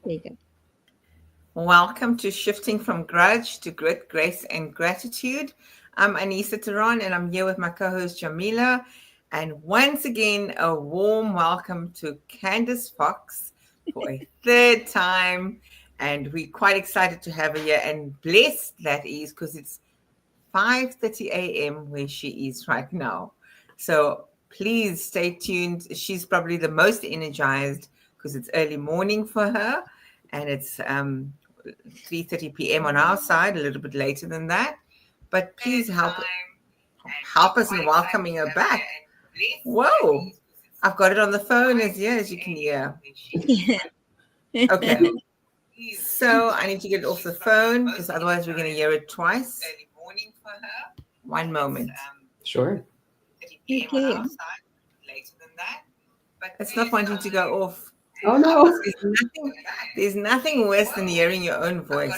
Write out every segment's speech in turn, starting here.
There you go. Welcome to Shifting from Grudge to Grit, Grace, and Gratitude. I'm Anissa Tehran, and I'm here with my co-host Jamila. And once again, a warm welcome to Candis Fox for a third time. And we're quite excited to have her here, and blessed that is, because it's 5:30 a.m. where she is right now. So please stay tuned. She's probably the most energized because it's early morning for her, and it's 3:30 p.m. on our side, a little bit later than that. But please help us in welcoming her back. Whoa, I've got it on the phone as you can hear. Okay, so I need to get it off the phone because otherwise we're going to hear it twice. One moment. Sure. Okay. It's not wanting to go off. Oh no. There's nothing worse than hearing your own voice.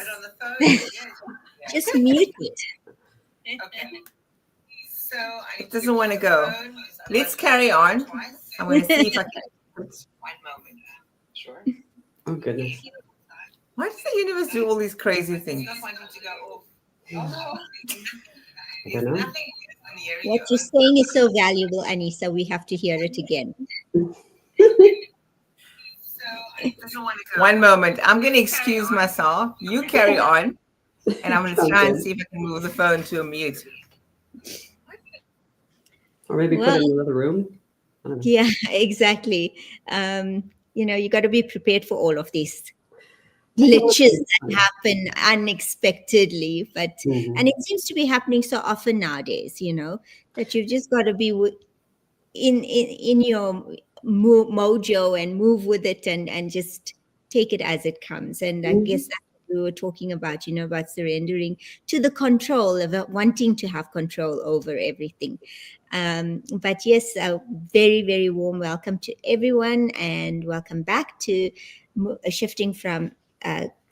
Just mute it. It doesn't want to go. Let's carry on. I'm going to see if I can. 1 moment. Sure. Oh goodness. Why does the universe do all these crazy things? I don't know. What you're saying is so valuable, Anissa. We have to hear it again. 1 moment. I'm going to excuse myself. You carry on. And I'm going to try and see if I can move the phone to a mute. Or maybe put it in another room. I don't know. Yeah, exactly. You got to be prepared for all of these glitches that happen unexpectedly. But and it seems to be happening so often nowadays. That you've just got to be in your mojo and move with it and just take it as it comes. And I guess that's what we were talking about, about surrendering to the control of wanting to have control over everything. But yes, a very, very warm welcome to everyone, and welcome back to Shifting from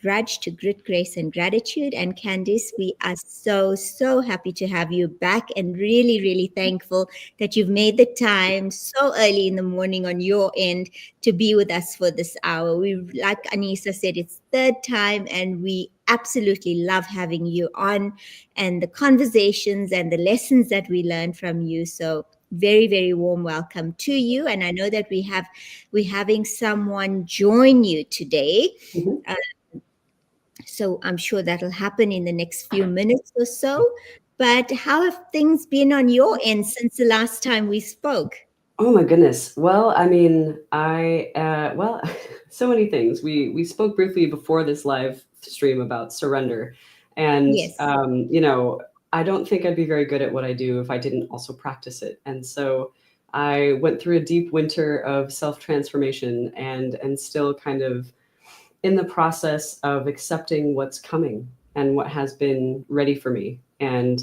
Grudge to Grit, Grace, and Gratitude. And Candis, we are so, so happy to have you back, and really, really thankful that you've made the time so early in the morning on your end to be with us for this hour. We, like Anissa said, it's third time, and we absolutely love having you on, and the conversations and the lessons that we learn from you. So very, very warm welcome to you. And I know that we're having someone join you today. So I'm sure that'll happen in the next few minutes or so. But how have things been on your end since the last time we spoke? Oh my goodness. Well, I mean, so many things. We spoke briefly before this live stream about surrender, and Yes. I don't think I'd be very good at what I do if I didn't also practice it. And so I went through a deep winter of self-transformation and still kind of in the process of accepting what's coming and what has been ready for me. And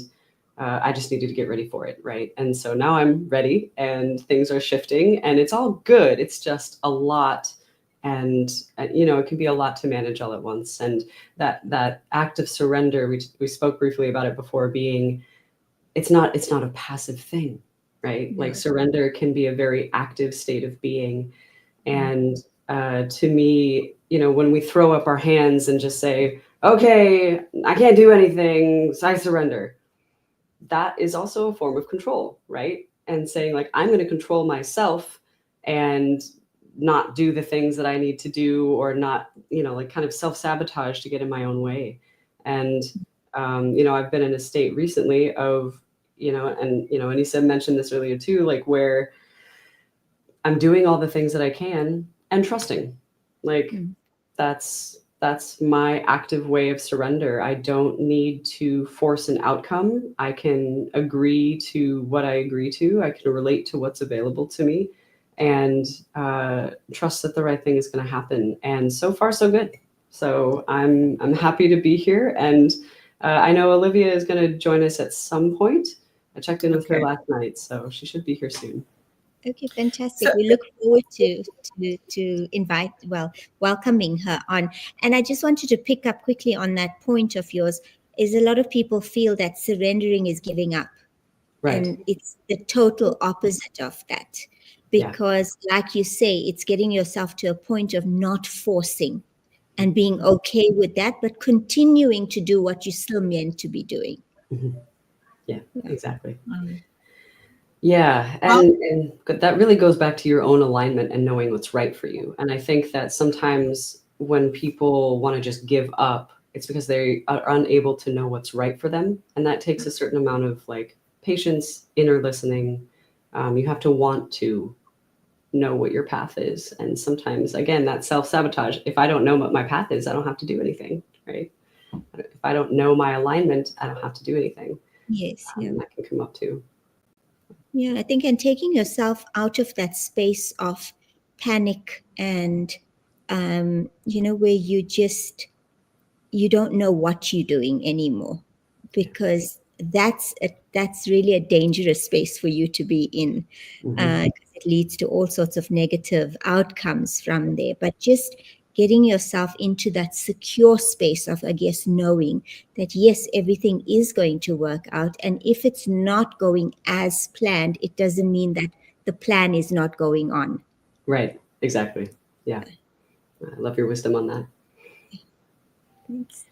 I just needed to get ready for it, right? And so now I'm ready, and things are shifting, and it's all good. It's just a lot, and it can be a lot to manage all at once. And that act of surrender, we spoke briefly about it before, being it's not a passive thing, right? Like surrender can be a very active state of being, and to me, when we throw up our hands and just say, okay, I can't do anything, so I surrender, that is also a form of control, right? And saying, like, I'm going to control myself and not do the things that I need to do, or not, kind of self-sabotage to get in my own way. And, I've been in a state recently of, and Anissa mentioned this earlier too, like where I'm doing all the things that I can and trusting. Like that's my active way of surrender. I don't need to force an outcome. I can agree to what I agree to. I can relate to what's available to me, and trust that the right thing is going to happen. And so far, so good. So I'm happy to be here. And I know Olivia is going to join us at some point. I checked in with her last night, so she should be here soon. Okay, fantastic. We look forward to welcoming her on. And I just wanted to pick up quickly on that point of yours. Is a lot of people feel that surrendering is giving up, right? And it's the total opposite of that, because, like you say, it's getting yourself to a point of not forcing, and being okay with that, but continuing to do what you're still meant to be doing. Yeah, exactly. Mm. Yeah, and that really goes back to your own alignment and knowing what's right for you. And I think that sometimes when people want to just give up, it's because they are unable to know what's right for them. And that takes a certain amount of like patience, inner listening. You have to want to know what your path is. And sometimes, again, that self-sabotage. If I don't know what my path is, I don't have to do anything, right? If I don't know my alignment, I don't have to do anything. Yes, yeah. That can come up too. Yeah, I think, and taking yourself out of that space of panic and, where you don't know what you're doing anymore, because that's really a dangerous space for you to be in. Because it leads to all sorts of negative outcomes from there. But just getting yourself into that secure space of, I guess, knowing that, yes, everything is going to work out. And if it's not going as planned, it doesn't mean that the plan is not going on. Right. Exactly. Yeah. I love your wisdom on that. Thanks.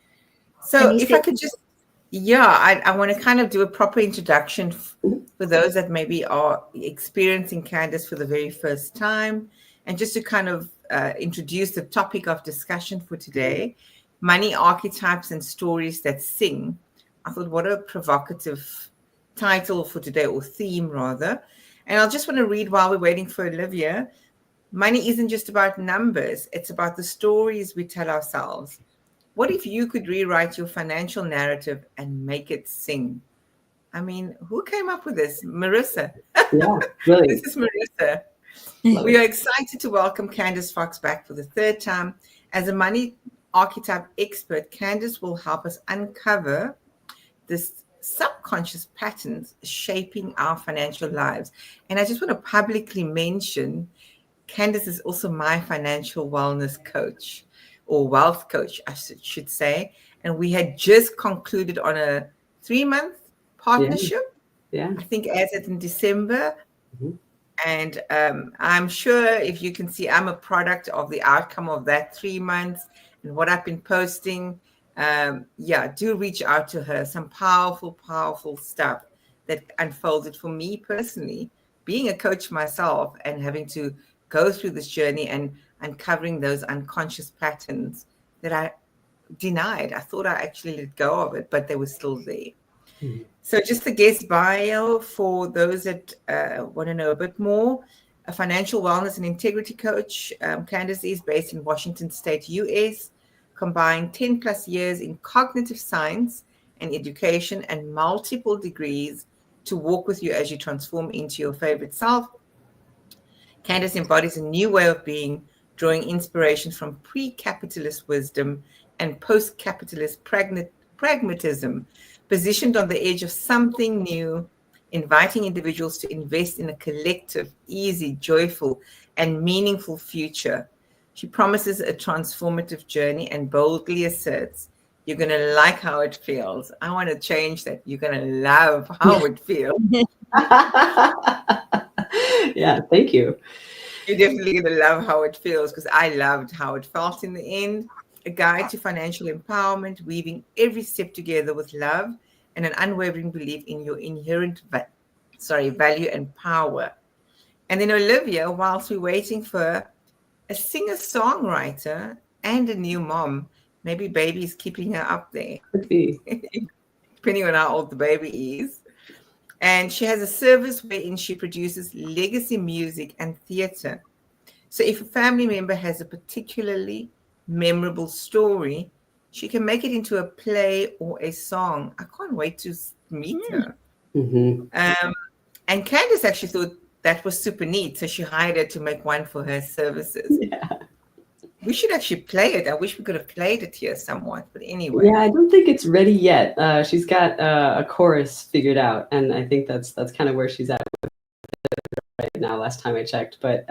So if I could just, I want to kind of do a proper introduction for those that maybe are experiencing Candis for the very first time, and just to kind of introduce the topic of discussion for today, money archetypes and stories that sing. I thought, what a provocative title for today, or theme rather. And I'll just want to read while we're waiting for Olivia. Money isn't just about numbers, it's about the stories we tell ourselves. What if you could rewrite your financial narrative and make it sing? I mean, who came up with this? Marissa. Yeah, really. This is Marissa. We are excited to welcome Candis Fox back for the third time. As a money archetype expert, Candis will help us uncover this subconscious patterns shaping our financial lives. And I just want to publicly mention, Candis is also my financial wellness coach, or wealth coach, I should say. And we had just concluded on a 3-month partnership. Yeah. I think as it in December. And I'm sure, if you can see, I'm a product of the outcome of that 3 months and what I've been posting. Do reach out to her. Some powerful, powerful stuff that unfolded for me personally, being a coach myself and having to go through this journey and uncovering those unconscious patterns that I denied. I thought I actually let go of it, but they were still there. So just the guest bio for those that want to know a bit more. A financial wellness and integrity coach. Candis is based in Washington State, US, combined 10 plus years in cognitive science and education and multiple degrees to walk with you as you transform into your favorite self. Candis embodies a new way of being, drawing inspiration from pre-capitalist wisdom and post-capitalist pragmatism, positioned on the edge of something new, inviting individuals to invest in a collective, easy, joyful, and meaningful future. She promises a transformative journey and boldly asserts, you're going to like how it feels. I want to change that. You're going to love how it feels. Yeah, thank you. You're definitely going to love how it feels, because I loved how it felt in the end. A guide to financial empowerment, weaving every step together with love and an unwavering belief in your inherent value and power. And then Olivia, whilst we're waiting for a singer-songwriter and a new mom, maybe baby's keeping her up there. Could be. Depending on how old the baby is. And she has a service wherein she produces legacy music and theatre. So if a family member has a particularly memorable story, she can make it into a play or a song. I can't wait to meet her. And Candis actually thought that was super neat, so she hired her to make one for her services. Yeah. We should actually play it. I wish we could have played it here somewhat, but anyway. Yeah, I don't think it's ready yet. She's got a chorus figured out, and I think that's kind of where she's at right now, last time I checked. But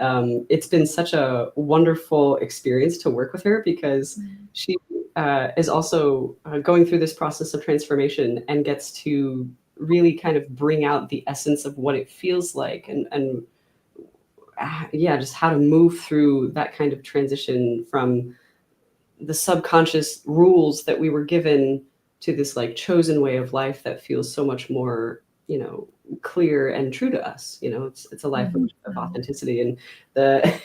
it's been such a wonderful experience to work with her, because she is also going through this process of transformation and gets to really kind of bring out the essence of what it feels like, and just how to move through that kind of transition from the subconscious rules that we were given to this like chosen way of life that feels so much more, you know, clear and true to us. You know, it's a life of authenticity, and the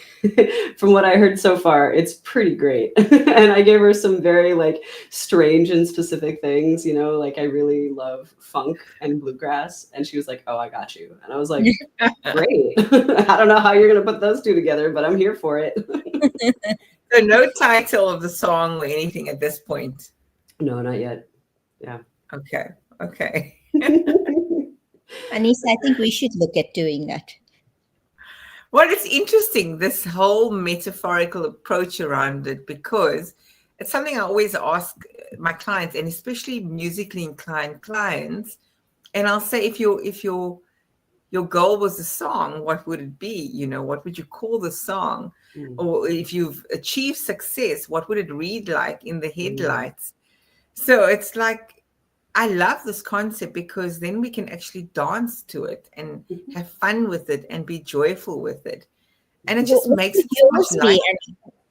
from what I heard so far, it's pretty great. And I gave her some very like strange and specific things, you know, like I really love funk and bluegrass, and she was like, oh, I got you. And I was like, great. I don't know how you're gonna put those two together, but I'm here for it. So no title of the song or anything at this point? No, not yet. Yeah. Okay. Anissa, I think we should look at doing that. Well, it's interesting, this whole metaphorical approach around it, because it's something I always ask my clients, and especially musically inclined clients. And I'll say, if your goal was a song, what would it be? You know, what would you call the song? Or if you've achieved success, what would it read like in the headlights? So it's like, I love this concept, because then we can actually dance to it and have fun with it and be joyful with it. And it just makes it so much lighter.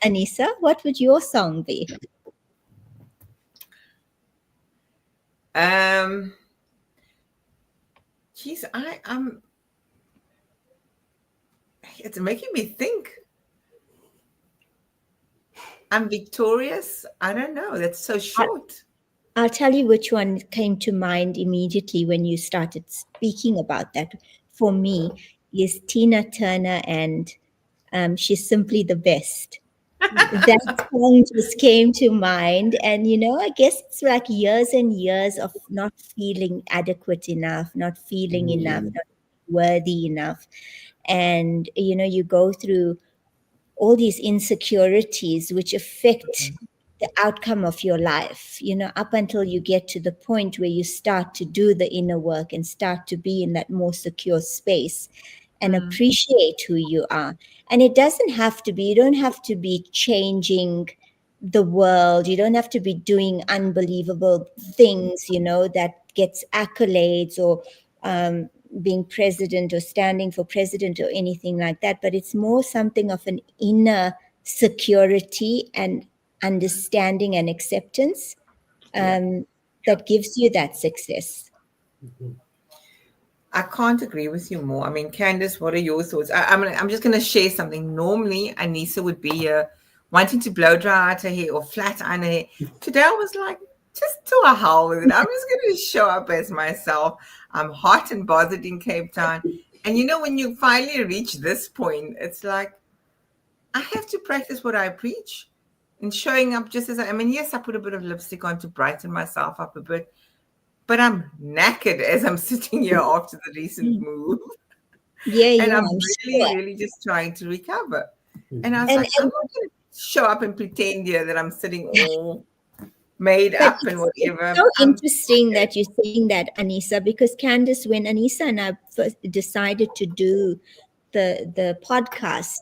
Anissa, what would your song be? Geez, it's making me think. I'm victorious. I don't know. That's so short. I'll tell you which one came to mind immediately when you started speaking about that. For me, is Tina Turner, and She's Simply the Best. That song just came to mind. And, you know, I guess it's like years and years of not feeling adequate enough, not feeling enough, not worthy enough. And, you know, you go through all these insecurities which affect the outcome of your life, you know, up until you get to the point where you start to do the inner work and start to be in that more secure space and appreciate who you are. And it doesn't have to be, you don't have to be changing the world. You don't have to be doing unbelievable things, you know, that gets accolades or being president or standing for president or anything like that. But it's more something of an inner security and understanding and acceptance that gives you that success. I can't agree with you more. I mean, Candis, what are your thoughts? I'm just going to share something. Normally, Anissa would be wanting to blow dry out her hair or flat iron her hair. Today, I was like, just to a hell with it. I'm just going to show up as myself. I'm hot and bothered in Cape Town. And, you know, when you finally reach this point, it's like, I have to practice what I preach and showing up just as I mean, yes, I put a bit of lipstick on to brighten myself up a bit, but I'm knackered as I'm sitting here after the recent move. Yeah, and I'm really just trying to recover. And I was like, I'm not going to show up and pretend here that I'm sitting all made up and whatever. It's so interesting that you're saying that, Anissa, because Candis, when Anissa and I first decided to do the podcast,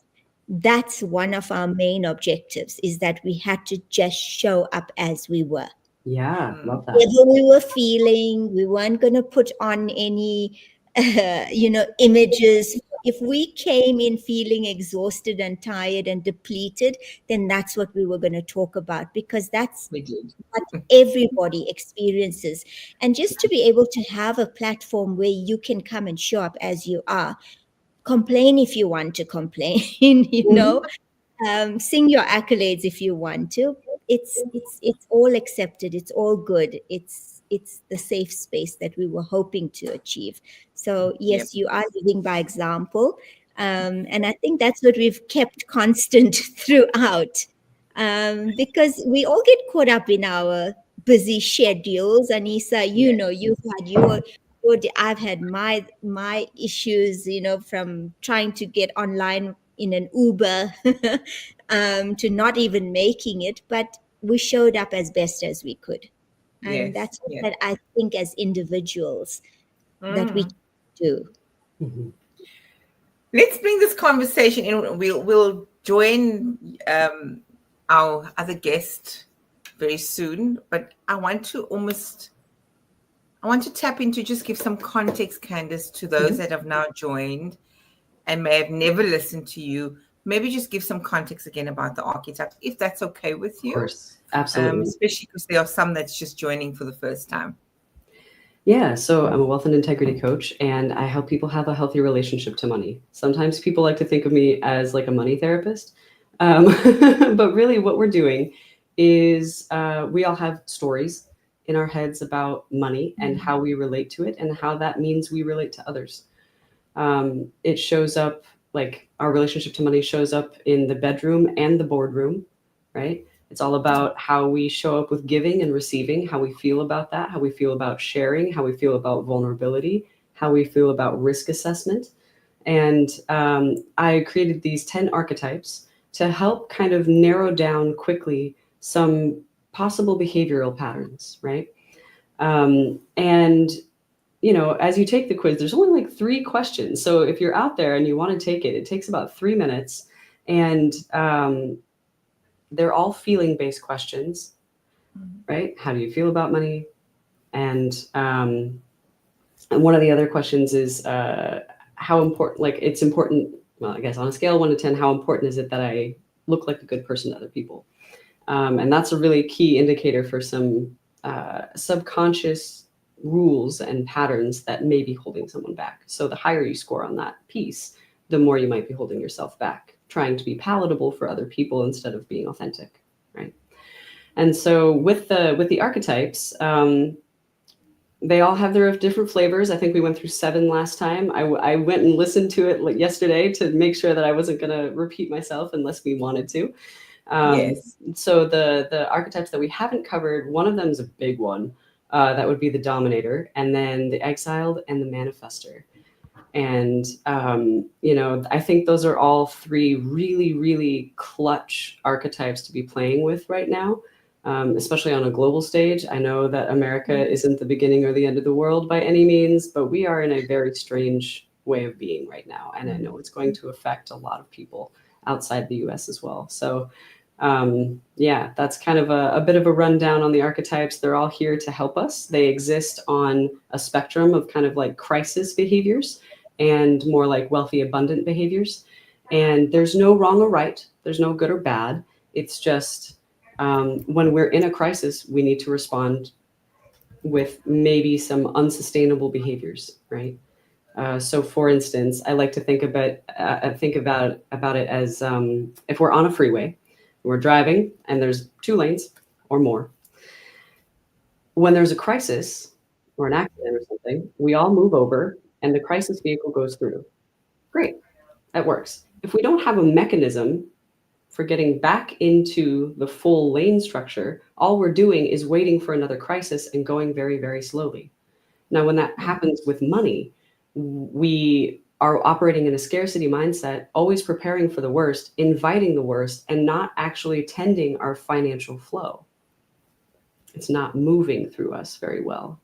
that's one of our main objectives, is that we had to just show up as we were. Yeah, love that. Whatever we were feeling, we weren't going to put on any, images. If we came in feeling exhausted and tired and depleted, then that's what we were going to talk about, because that's what everybody experiences. And just to be able to have a platform where you can come and show up as you are, complain if you want to complain, you know, sing your accolades if you want to. It's all accepted. It's all good. It's the safe space that we were hoping to achieve. So yes, you are living by example. And I think that's what we've kept constant throughout, because we all get caught up in our busy schedules. Anissa, you know, you've had I've had my issues, you know, from trying to get online in an Uber to not even making it, but we showed up as best as we could. And that's what I think as individuals that we do. Let's bring this conversation in. We'll join our other guest very soon, but I want to tap into, just give some context, Candis, to those that have now joined and may have never listened to you. maybe just give some context again about the archetypes, if that's okay with you. Of course, absolutely. Especially because there are some that's just joining for the first time. Yeah, so I'm a wealth and integrity coach, and I help people have a healthy relationship to money. Sometimes people like to think of me as like a money therapist, but really what we're doing is we all have stories in our heads about money and how we relate to it and how that means we relate to others. It shows up, like our relationship to money shows up in the bedroom and the boardroom, right? It's all about how we show up with giving and receiving, how we feel about that, how we feel about sharing, how we feel about vulnerability, how we feel about risk assessment. And I created these 10 archetypes to help kind of narrow down quickly some possible behavioral patterns, right? And, you know, as you take the quiz, there's only like 3 questions. So if you're out there and you want to take it, it takes about 3 minutes. And they're all feeling-based questions, right? How do you feel about money? And one of the other questions is how important, like it's important, well, I guess on a scale of 1 to 10, how important is it that I look like a good person to other people? And that's a really key indicator for some subconscious rules and patterns that may be holding someone back. So the higher you score on that piece, the more you might be holding yourself back, trying to be palatable for other people instead of being authentic, right? And so with the archetypes, they all have their different flavors. I think we went through 7 last time. I went and listened to it yesterday to make sure that I wasn't going to repeat myself unless we wanted to. Yes. So the archetypes that we haven't covered, one of them is a big one. That would be the dominator, and then the exiled and the manifester. And, you know, I think those are all 3 really, really clutch archetypes to be playing with right now, especially on a global stage. I know that America isn't the beginning or the end of the world by any means, but we are in a very strange way of being right now. And I know it's going to affect a lot of people outside the US as well. So yeah, that's kind of a bit of a rundown on the archetypes. They're all here to help us. They exist on a spectrum of kind of like crisis behaviors and more like wealthy, abundant behaviors. And there's no wrong or right. There's no good or bad. It's just when we're in a crisis, we need to respond with maybe some unsustainable behaviors, right? So for instance, I like to think about it as if we're on a freeway, we're driving and there's 2 lanes or more. When there's a crisis or an accident or something, we all move over and the crisis vehicle goes through. Great, that works. If we don't have a mechanism for getting back into the full lane structure, all we're doing is waiting for another crisis and going very, very slowly. Now, when that happens with money, we are operating in a scarcity mindset, always preparing for the worst, inviting the worst, and not actually tending our financial flow. It's not moving through us very well.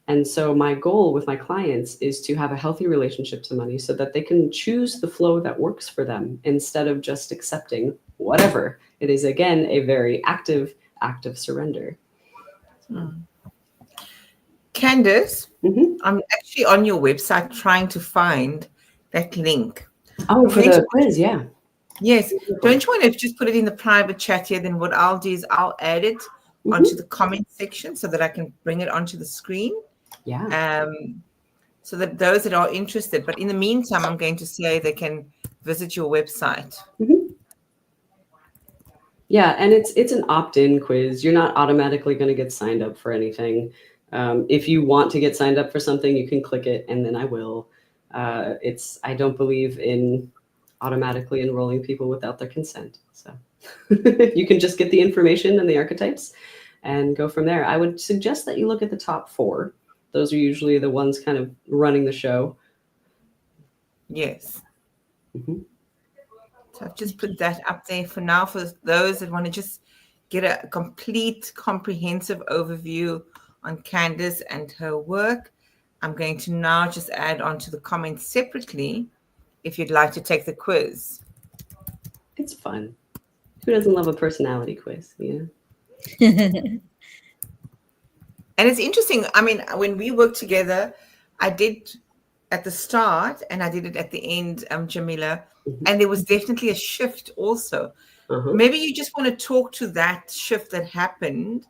And so my goal with my clients is to have a healthy relationship to money so that they can choose the flow that works for them instead of just accepting whatever. It is, again, a very active surrender. Candis, I'm actually on your website trying to find that link. Oh, for the quiz, yeah. Yes. Don't you want to just put it in the private chat here? Then what I'll do is I'll add it onto the comment section so that I can bring it onto the screen. Yeah. So that those that are interested. But in the meantime, I'm going to say they can visit your website. Yeah, and it's an opt-in quiz. You're not automatically going to get signed up for anything. If you want to get signed up for something, you can click it, and then I will. I don't believe in automatically enrolling people without their consent. So you can just get the information and the archetypes and go from there. I would suggest that you look at the top 4. Those are usually the ones kind of running the show. Yes. So I've just put that up there for now for those that want to just get a complete, comprehensive overview on Candis and her work. I'm going to now just add onto the comments separately if you'd like to take the quiz. It's fun. Who doesn't love a personality quiz? And it's interesting. I mean, when we worked together, I did at the start and I did it at the end, Jamila, and there was definitely a shift also. Maybe you just want to talk to that shift that happened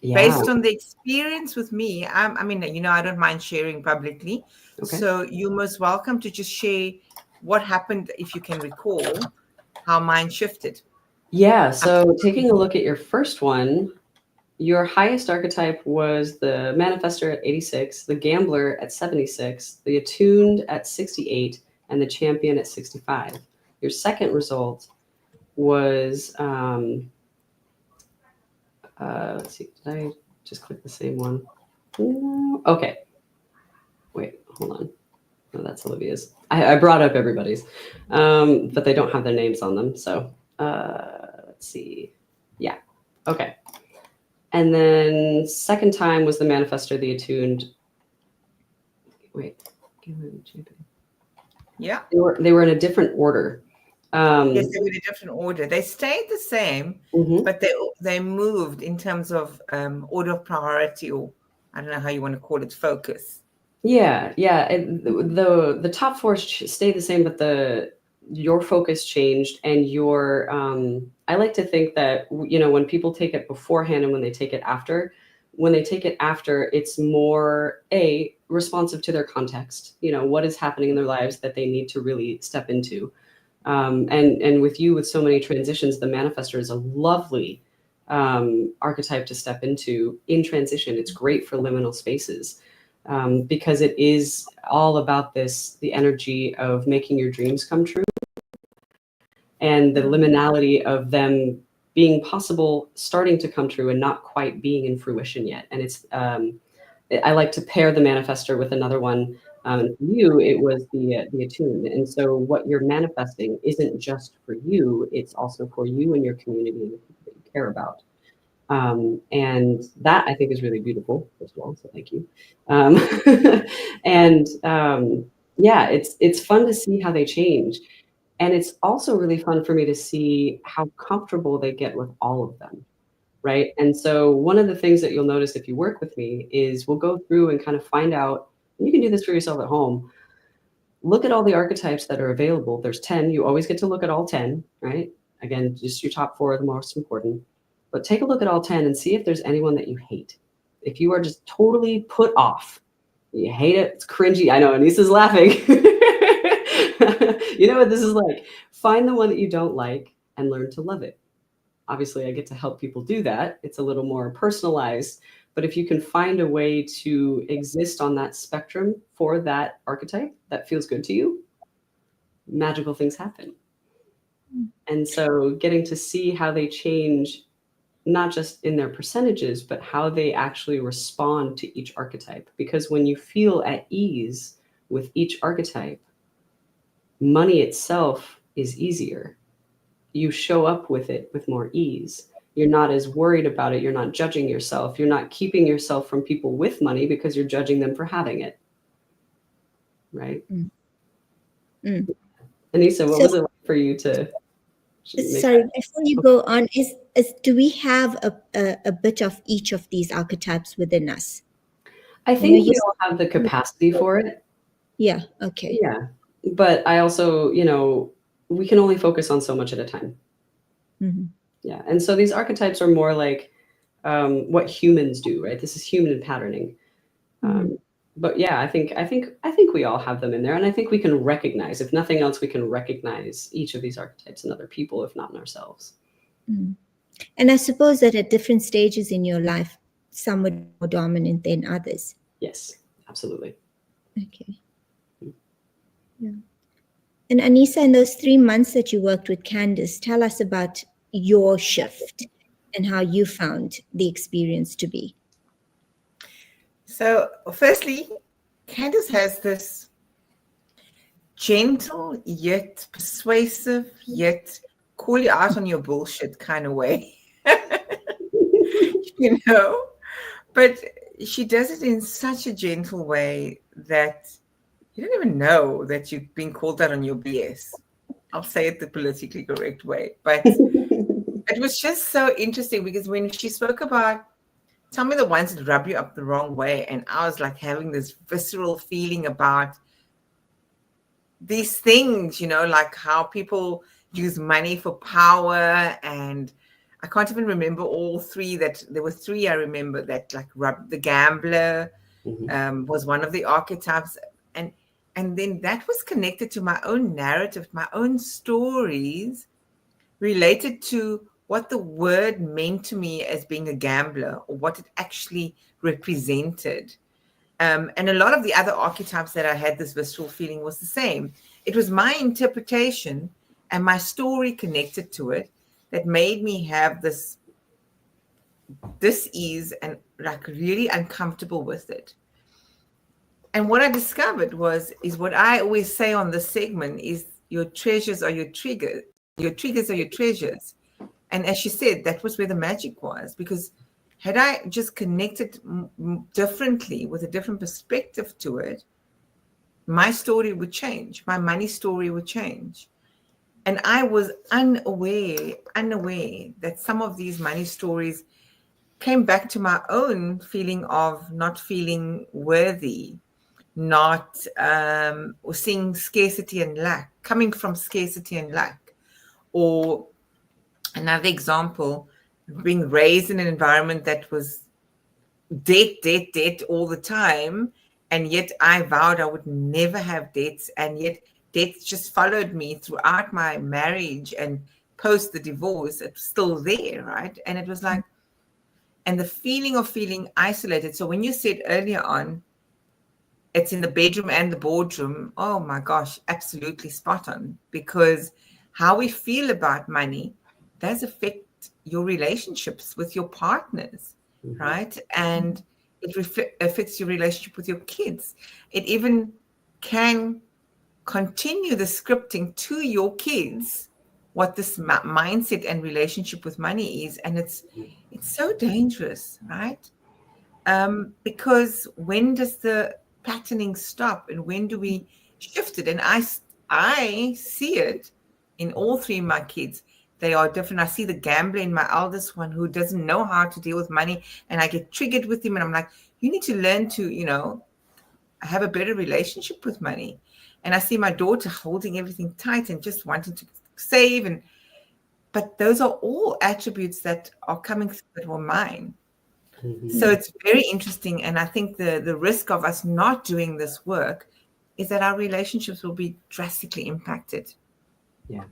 based on the experience with me. I mean, I don't mind sharing publicly. Okay. So you're most welcome to just share what happened, if you can recall, how mine shifted. Yeah. So taking a look at your first one, your highest archetype was the manifester at 86, the gambler at 76, the attuned at 68, and the champion at 65. Your second result was, let's see, did I just click the same one? Okay. Wait, hold on. No, that's Olivia's. I brought up everybody's, but they don't have their names on them. So let's see. Yeah. Okay. And then second time was the manifester, the attuned. Wait. Yeah. They were in a different order. Yes, they were in a different order. They stayed the same, but they moved in terms of order of priority, or I don't know how you want to call it, focus. Yeah. The top four stayed the same, but your focus changed, and your I like to think that when people take it beforehand and when they take it after, it's more responsive to their context. What is happening in their lives that they need to really step into. And with you, with so many transitions, the manifester is a lovely archetype to step into in transition. It's great for liminal spaces because it is all about the energy of making your dreams come true and the liminality of them being possible, starting to come true and not quite being in fruition yet. And it's I like to pair the manifester with another one. For you, it was the attuned. And so what you're manifesting isn't just for you, it's also for you and your community and the people that you care about. And that I think is really beautiful, first of all, so thank you. Yeah, it's fun to see how they change. And it's also really fun for me to see how comfortable they get with all of them. Right. And so one of the things that you'll notice if you work with me is we'll go through and kind of find out, and you can do this for yourself at home. Look at all the archetypes that are available. There's 10. You always get to look at all 10, right? Again, just your top 4 are the most important. But take a look at all 10 and see if there's anyone that you hate. If you are just totally put off, you hate it, it's cringy. I know, Anissa's laughing. You know what this is like. Find the one that you don't like and learn to love it. Obviously, I get to help people do that. It's a little more personalized. But if you can find a way to exist on that spectrum for that archetype that feels good to you, magical things happen. And so getting to see how they change, not just in their percentages, but how they actually respond to each archetype. Because when you feel at ease with each archetype, money itself is easier. You show up with it with more ease. You're not as worried about it. You're not judging yourself. You're not keeping yourself from people with money because you're judging them for having it. Right? Anissa, what was it like for you to... Sorry, before you go on, do we have a bit of each of these archetypes within us? I think we all have the capacity for it. Yeah, okay. Yeah. But I also, we can only focus on so much at a time. Yeah. And so these archetypes are more like what humans do, right? This is human patterning. But yeah, I think we all have them in there. And I think we can recognize, if nothing else, we can recognize each of these archetypes in other people, if not in ourselves. And I suppose that at different stages in your life, some would be more dominant than others. Yes, absolutely. Okay. Yeah. And Anissa, in those 3 months that you worked with Candis, tell us about your shift and how you found the experience to be. So, firstly, Candis has this gentle yet persuasive yet call you out on your bullshit kind of way. But she does it in such a gentle way that you don't even know that you've been called out on your BS. I'll say it the politically correct way. But it was just so interesting because when she spoke about, tell me the ones that rub you up the wrong way, and I was like having this visceral feeling about these things, like how people use money for power. And I can't even remember all three. That there were three I remember, that like the gambler was one of the archetypes. And then that was connected to my own narrative, my own stories related to what the word meant to me as being a gambler, or what it actually represented. And a lot of the other archetypes that I had this visceral feeling was the same. It was my interpretation and my story connected to it that made me have this dis-ease and like really uncomfortable with it. And what I discovered is what I always say on this segment is, your treasures are your triggers. Your triggers are your treasures. And as she said, that was where the magic was, because had I just connected differently with a different perspective to it, my story would change. My money story would change. And I was unaware that some of these money stories came back to my own feeling of not feeling worthy, not or seeing scarcity and lack, coming from scarcity and lack. Or another example, being raised in an environment that was debt all the time, and yet I vowed I would never have debts, and yet debts just followed me throughout my marriage and post the divorce. It's still there, right? And it was like, and the feeling of feeling isolated. So when you said earlier on, it's in the bedroom and the boardroom, oh my gosh, absolutely spot on. Because how we feel about money does affect your relationships with your partners, right? And it affects your relationship with your kids. It even can continue the scripting to your kids, what this mindset and relationship with money is. And it's so dangerous, right? Because when does the patterning stop, and when do we shift it? And I see it in all three of my kids. They are different. I see the gambler in my eldest one, who doesn't know how to deal with money, and I get triggered with him, and I'm like, you need to learn to, have a better relationship with money. And I see my daughter holding everything tight and just wanting to save. But those are all attributes that are coming through that were mine. So it's very interesting. And I think the risk of us not doing this work is that our relationships will be drastically impacted. Yeah.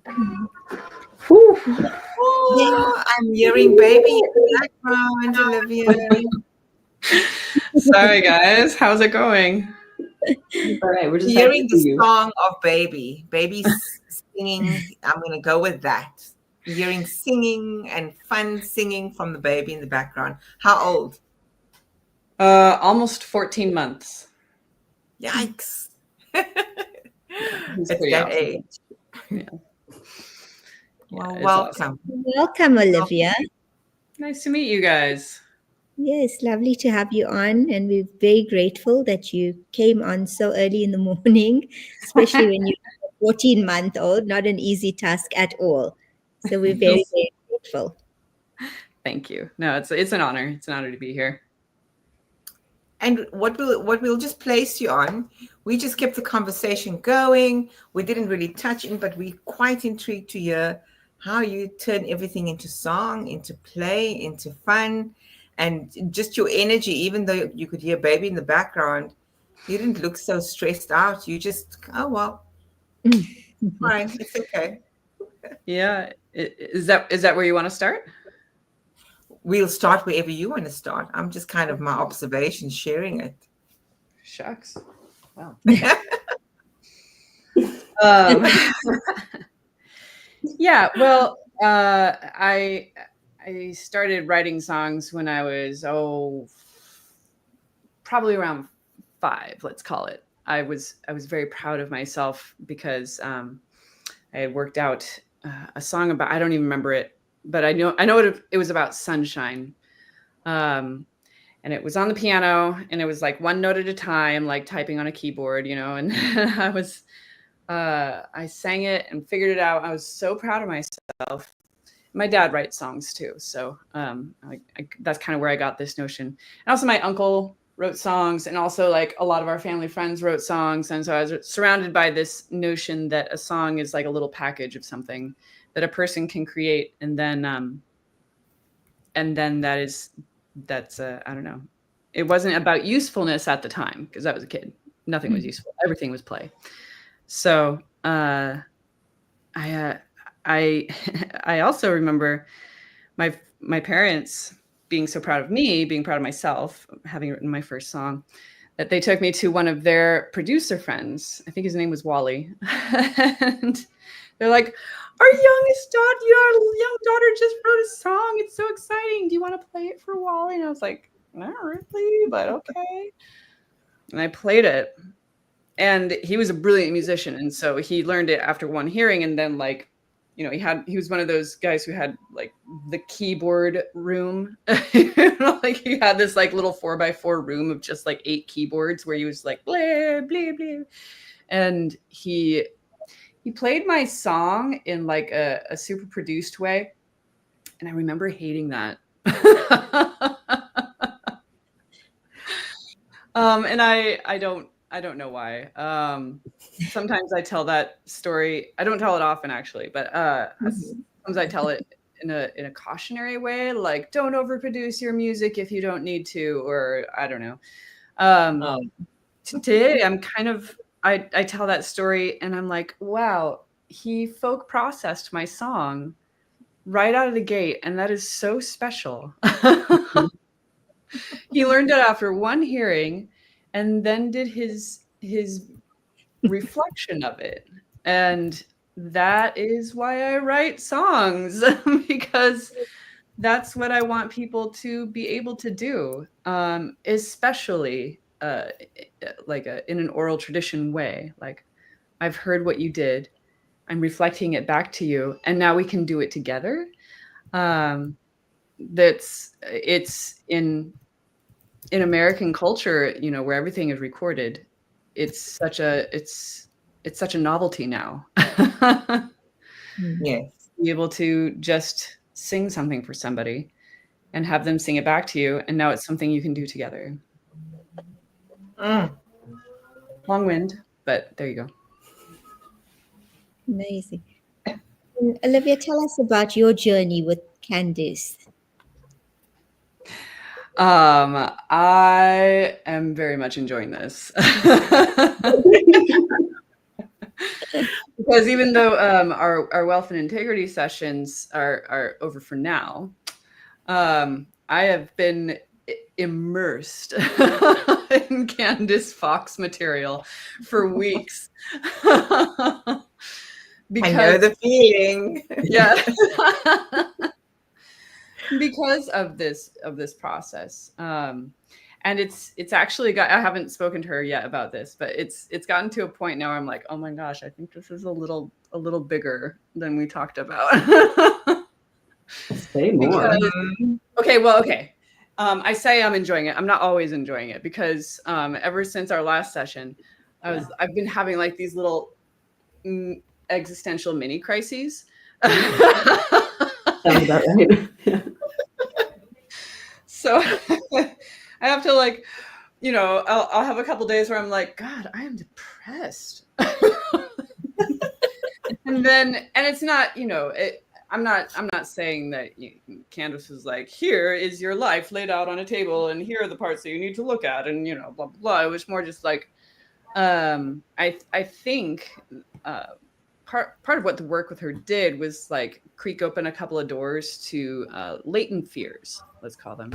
Oh, I'm hearing baby in the background, Olivia. Sorry, guys. How's it going? All right, we're just hearing the song of baby. Baby's singing. I'm going to go with that. Hearing singing and fun singing from the baby in the background. How old? Almost 14 months. Yikes. It's that age. Yeah. Well, welcome. Awesome. Welcome, Olivia. Nice to meet you guys. Yes, lovely to have you on, and we're very grateful that you came on so early in the morning, especially when you're a 14-month-old. Not an easy task at all. So we're very, very grateful. Thank you. No, it's an honor. It's an honor to be here. And what we'll just place you on, we just kept the conversation going. We didn't really touch in, but we're quite intrigued to hear how you turn everything into song, into play, into fun, and just your energy. Even though you could hear baby in the background, you didn't look so stressed out. You just, oh, well, fine, it's okay. Yeah. Is that where you want to start? We'll start wherever you want to start. I'm just kind of my observation, sharing it. Shucks. Wow. Yeah. Well, I started writing songs when I was probably around 5. Let's call it. I was very proud of myself because I had worked out a song about, I don't even remember it, but I know it was about sunshine. And it was on the piano, and it was like one note at a time, like typing on a keyboard, and I sang it and figured it out. I was so proud of myself. My dad writes songs too. So that's kind of where I got this notion. And also my uncle wrote songs, and also like a lot of our family friends wrote songs. And so I was surrounded by this notion that a song is like a little package of something that a person can create. And then that's I don't know. It wasn't about usefulness at the time because I was a kid. Nothing was useful. Everything was play. So I also remember my parents being so proud of me, being proud of myself, having written my first song, that they took me to one of their producer friends. I think his name was Wally. And they're like, your young daughter just wrote a song. It's so exciting. Do you want to play it for Wally? And I was like, not really, but okay. And I played it. And he was a brilliant musician. And so he learned it after one hearing. And then like, you know, he was one of those guys who had like the keyboard room. Like he had this like little 4x4 room of just like 8 keyboards where he was like, blah, blah, blah. And he played my song in like a super produced way. And I remember hating that. And I don't know why. Sometimes I tell that story. I don't tell it often actually, but sometimes I tell it in a cautionary way, like don't overproduce your music if you don't need to, or I don't know. Today I'm kind of I tell that story and I'm like, wow, he folk processed my song right out of the gate, and that is so special. He learned it after one hearing and then did his reflection of it. And that is why I write songs, because that's what I want people to be able to do, especially like in an oral tradition way. Like, I've heard what you did, I'm reflecting it back to you, and now we can do it together. It's in American culture, you know, where everything is recorded. It's such a novelty now. Yes. Be able to just sing something for somebody and have them sing it back to you, and now it's something you can do together. Long wind, but there you go. Amazing. Olivia, tell us about your journey with Candis. I am very much enjoying this. Because even though our wealth and integrity sessions are over for now, I have been immersed in Candis Fox material for weeks. Because, I know the feeling. Yeah. Because of this process. And it's actually got, I haven't spoken to her yet about this, but it's gotten to a point now where I'm like, oh my gosh, I think this is a little bigger than we talked about. Say more. Okay. I say I'm enjoying it. I'm not always enjoying it, because ever since our last session, I've been having like these little existential mini crises. Sounds about right. Yeah. So I have to, like, you know, I'll have a couple days where I'm like, God, I am depressed. and it's not, you know, I'm not saying that Candis is like, here is your life laid out on a table, and here are the parts that you need to look at, and, you know, blah, blah, blah. It was more just like, I think part of what the work with her did was like creak open a couple of doors to latent fears, let's call them.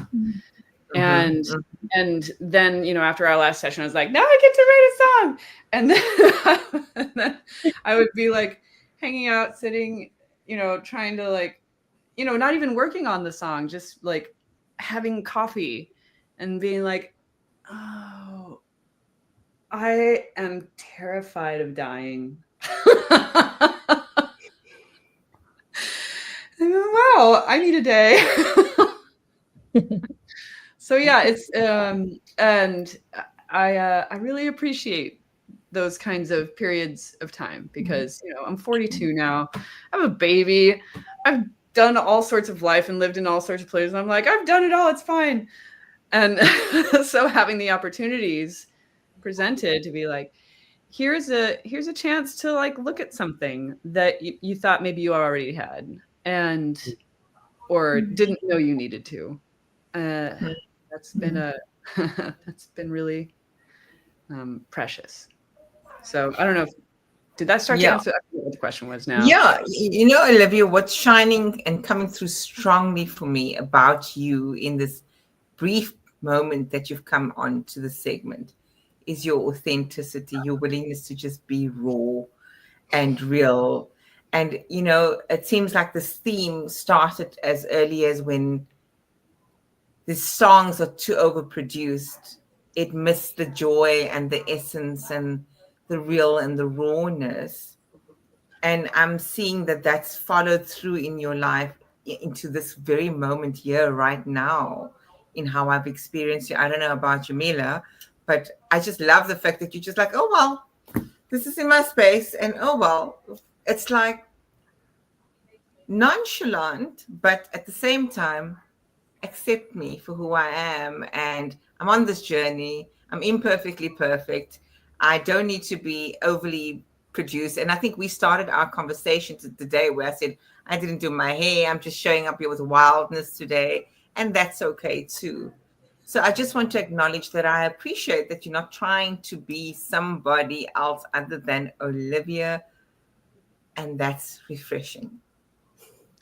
Mm-hmm. And then, you know, after our last session, I was like, now I get to write a song. And then I would be like hanging out, sitting, you know, trying to, like, you know, not even working on the song, just like having coffee and being like, oh, I am terrified of dying. Wow, I need a day. So yeah, it's and I really appreciate those kinds of periods of time, because, you know, I'm 42 now. I have a baby. I've done all sorts of life and lived in all sorts of places. I'm like, I've done it all. It's fine. And so having the opportunities presented to be like, here's a chance to like look at something that you thought maybe you already had and or didn't know you needed to. That's been that's been really precious. So I don't know if did that start to answer what the question was now? Yeah, you know, Olivia, what's shining and coming through strongly for me about you in this brief moment that you've come on to the segment is your authenticity, your willingness to just be raw and real. And, you know, it seems like this theme started as early as when the songs are too overproduced. It missed the joy and the essence and the real and the rawness. And I'm seeing that that's followed through in your life into this very moment here right now in how I've experienced you. I don't know about Jamila, but I just love the fact that you're just like, oh, well, this is in my space. And oh, well, it's like nonchalant, but at the same time, accept me for who I am. And I'm on this journey. I'm imperfectly perfect. I don't need to be overly produced. And I think we started our conversation today where I said, I didn't do my hair. I'm just showing up here with wildness today. And that's okay too. So I just want to acknowledge that I appreciate that you're not trying to be somebody else other than Olivia. And that's refreshing.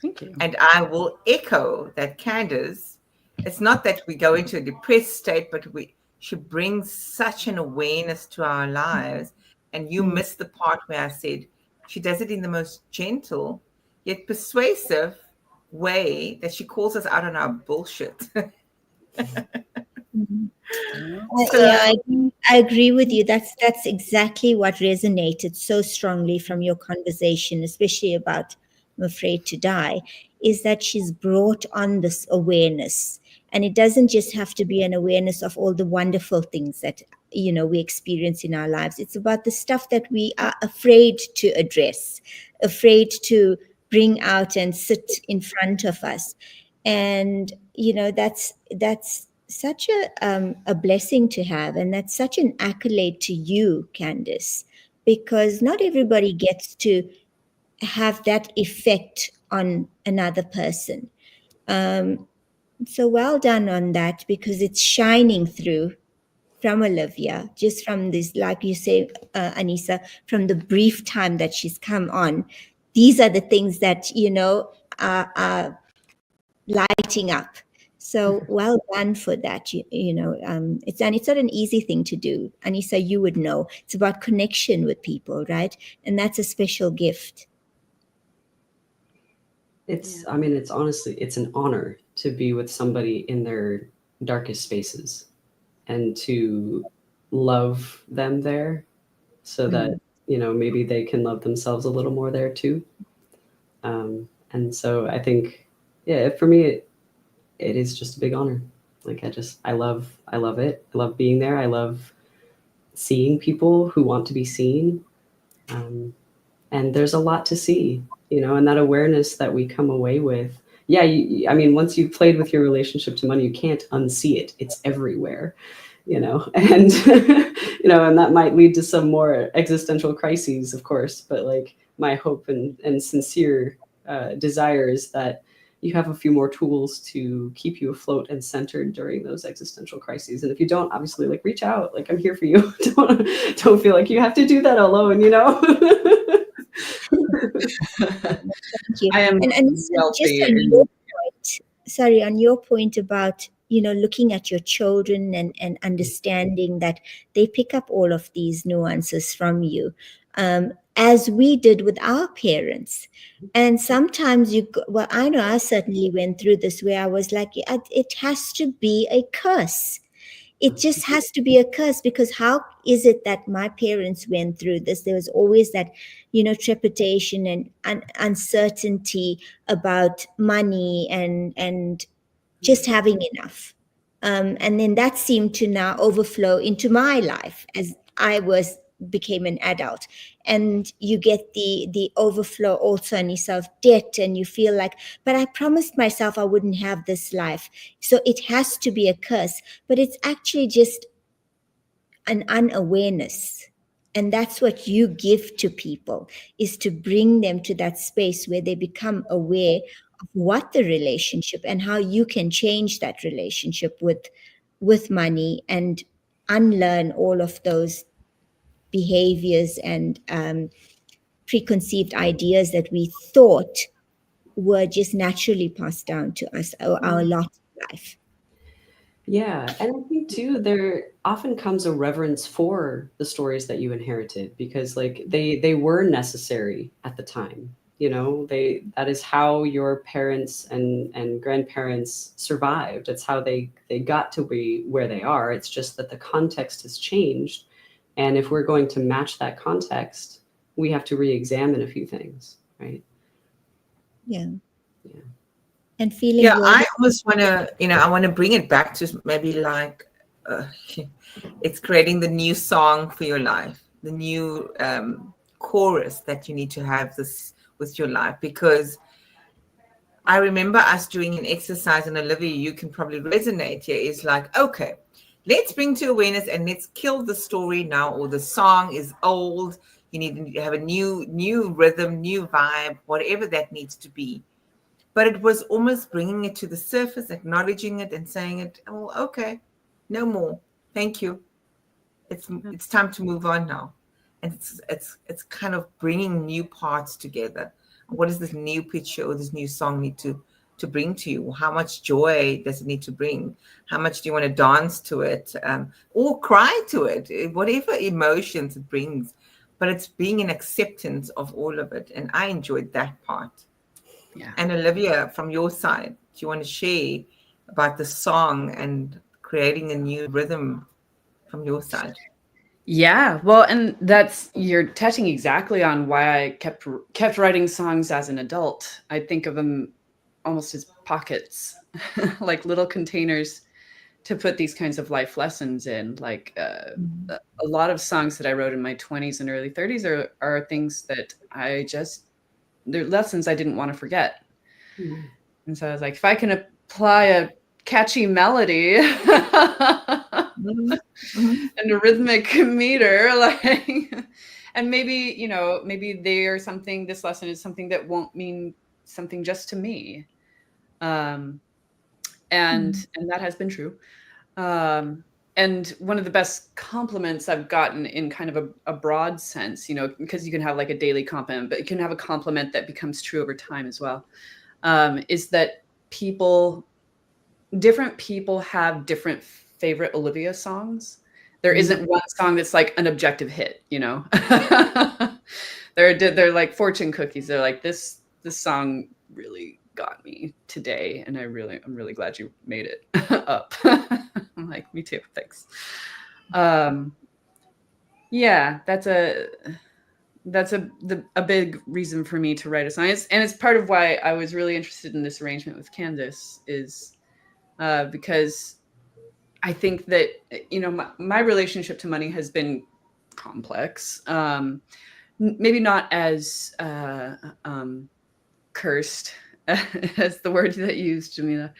Thank you. And I will echo that Candis, it's not that we go into a depressed state, but she brings such an awareness to our lives. And you missed the part where I said she does it in the most gentle yet persuasive way that she calls us out on our bullshit. Yeah, I agree with you. That's exactly what resonated so strongly from your conversation, especially about I'm afraid to die, is that she's brought on this awareness. And it doesn't just have to be an awareness of all the wonderful things that, you know, we experience in our lives. It's about the stuff that we are afraid to address, afraid to bring out and sit in front of us. And, you know, that's such a blessing to have. And that's such an accolade to you, Candis, because not everybody gets to have that effect on another person. So well done on that, because it's shining through from Olivia, just from this, like you say, Anissa, from the brief time that she's come on. These are the things that, you know, are lighting up. So well done for that. You know, it's not an easy thing to do. Anissa, you would know. It's about connection with people, right? And that's a special gift. I mean, it's honestly, it's an honor to be with somebody in their darkest spaces and to love them there so that, you know, maybe they can love themselves a little more there too. And so I think, yeah, for me, it is just a big honor. Like, I love it. I love being there. I love seeing people who want to be seen. And there's a lot to see, you know, and that awareness that we come away with. Yeah, I mean, once you've played with your relationship to money, you can't unsee it. It's everywhere, you know, and, you know, and that might lead to some more existential crises, of course. But like, my hope and sincere desire is that you have a few more tools to keep you afloat and centered during those existential crises. And if you don't, obviously, like, reach out. Like, I'm here for you. Don't feel like you have to do that alone, you know? Thank you. And just on your point, sorry, on your point about, you know, looking at your children and understanding that they pick up all of these nuances from you, as we did with our parents. And sometimes I know I certainly went through this where I was like, it has to be a curse. It just has to be a curse, because how is it that my parents went through this? There was always that, you know, trepidation and uncertainty about money and just having enough. And then that seemed to now overflow into my life as I was became an adult, and you get the overflow also on yourself debt, and you feel like, but I promised myself I wouldn't have this life, so it has to be a curse. But it's actually just an unawareness, and that's what you give to people, is to bring them to that space where they become aware of what the relationship and how you can change that relationship with money, and unlearn all of those behaviors and preconceived ideas that we thought were just naturally passed down to us, our lot of life. Yeah, and I think too there often comes a reverence for the stories that you inherited, because like they were necessary at the time. You know, that is how your parents and grandparents survived. It's how they got to be where they are. It's just that the context has changed, and if we're going to match that context, we have to re-examine a few things, right? Yeah. Yeah. And feeling Yeah, worthy. I almost want to, I want to bring it back to maybe like it's creating the new song for your life, the new chorus that you need to have this with your life. Because I remember us doing an exercise, and Olivia, you can probably resonate here, is like, okay, let's bring to awareness and let's kill the story now, or the song is old. You need to have a new rhythm, new vibe, whatever that needs to be. But it was almost bringing it to the surface, acknowledging it and saying it, oh, okay, no more. Thank you. It's time to move on now. And it's kind of bringing new parts together. What does this new picture or this new song need to bring to you? How much joy does it need to bring? How much do you want to dance to it, or cry to it? Whatever emotions it brings. But it's being an acceptance of all of it. And I enjoyed that part. Yeah. And Olivia, from your side, do you want to share about the song and creating a new rhythm from your side? Yeah, well, and you're touching exactly on why I kept writing songs as an adult. I think of them almost as pockets, like little containers to put these kinds of life lessons in. Like a lot of songs that I wrote in my 20s and early 30s are things that they're lessons I didn't want to forget. Mm-hmm. And so I was like, if I can apply a catchy melody and a rhythmic meter, like, and maybe, this lesson is something that won't mean something just to me. And that has been true. And one of the best compliments I've gotten in kind of a broad sense, because you can have like a daily compliment, but you can have a compliment that becomes true over time as well, is that different people have different favorite Olivia songs. There isn't one song that's like an objective hit, They're like fortune cookies. They're like, this song really got me today, and I'm really glad you made it up. I'm like, me too, thanks. Yeah, that's a big reason for me to write a song, and it's part of why I was really interested in this arrangement with Candis, is because I think that my relationship to money has been complex, maybe not as cursed as the word that you used, Jamila,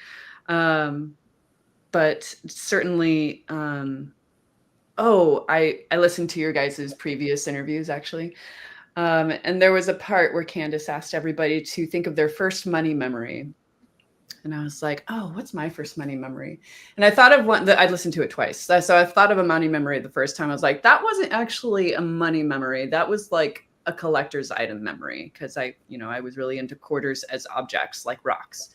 but certainly I listened to your guys' previous interviews, actually, and there was a part where Candis asked everybody to think of their first money memory. And I was like, oh, what's my first money memory? And I thought of one that I'd listened to it twice. So I thought of a money memory the first time. I was like, that wasn't actually a money memory. That was like a collector's item memory. Because I was really into quarters as objects, like rocks,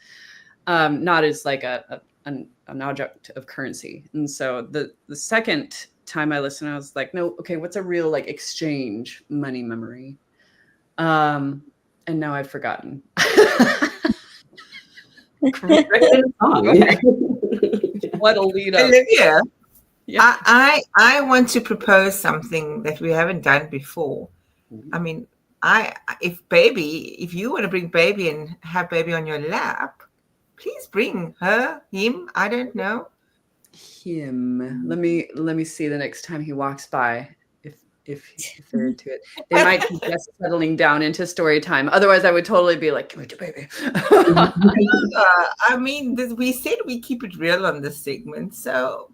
not as like an object of currency. And so the second time I listened, I was like, no, okay, what's a real like exchange money memory? And now I've forgotten. What a lead up. Olivia, yeah. I want to propose something that we haven't done before. I mean, if you want to bring baby and have baby on your lap, please bring him, I don't know. Him. Let me see the next time he walks by. if they're into it. They might be just settling down into story time. Otherwise, I would totally be like, "Give me the baby." I mean, we said we keep it real on this segment, so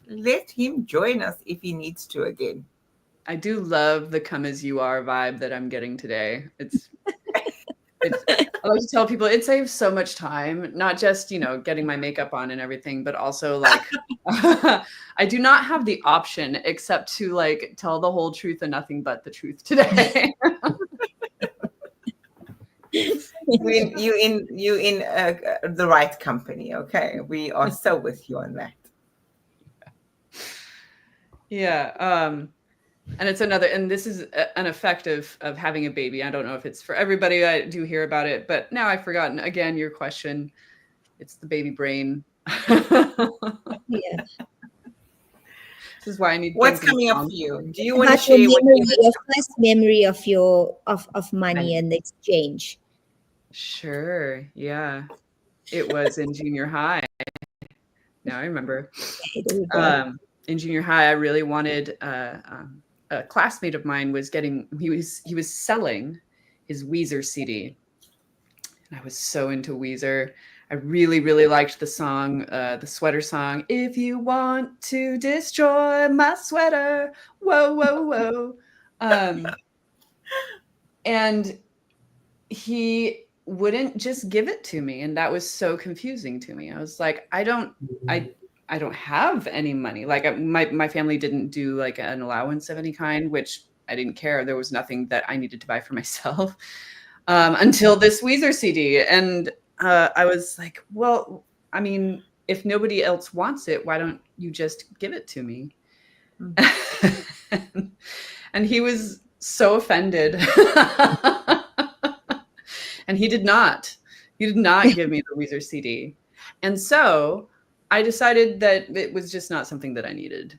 let him join us if he needs to again. I do love the "come as you are" vibe that I'm getting today. I like to tell people it saves so much time, not just, getting my makeup on and everything, but also like I do not have the option except to like tell the whole truth and nothing but the truth today. you in the right company. Okay, we are so with you on that. Yeah. And it's and this is an effect of having a baby. I don't know if it's for everybody. I do hear about it, but now I've forgotten again your question. It's the baby brain. Yeah. This is why I need. What's coming up for you? Do you want to About share your first memory of of money and the exchange? Sure. Yeah. It was in junior high. Now I remember. Okay, there we go. In junior high, I really wanted. A classmate of mine was he was selling his Weezer CD, and I was so into Weezer. I really, really liked the song, the sweater song. If you want to destroy my sweater, whoa, whoa, whoa. And he wouldn't just give it to me, and that was so confusing to me. I was like, I don't have any money. Like my family didn't do like an allowance of any kind, which I didn't care. There was nothing that I needed to buy for myself until this Weezer CD. And I was like, well, I mean, if nobody else wants it, why don't you just give it to me? Mm-hmm. And he was so offended. And he did not give me the Weezer CD. And so I decided that it was just not something that I needed.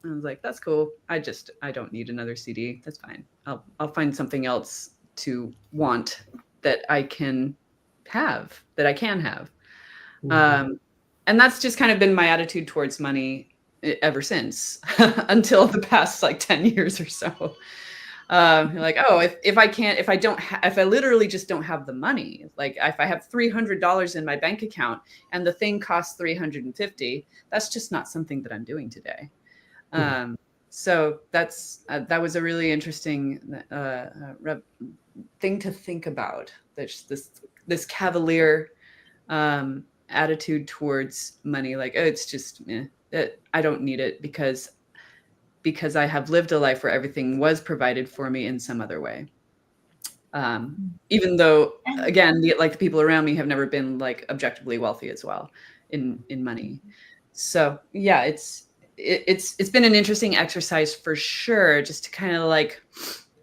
I was like, that's cool. I don't need another CD. That's fine. I'll find something else to want that I can have. Mm-hmm. And that's just kind of been my attitude towards money ever since, until the past like 10 years or so. Like, oh, if I literally just don't have the money, like if I have $300 in my bank account and the thing costs $350, that's just not something that I'm doing today. So that was a really interesting thing to think about. This cavalier attitude towards money, like, oh, it's just I don't need it because I have lived a life where everything was provided for me in some other way. Even though, again, the people around me have never been like objectively wealthy as well in money. So yeah, it's been an interesting exercise for sure, just to kind of like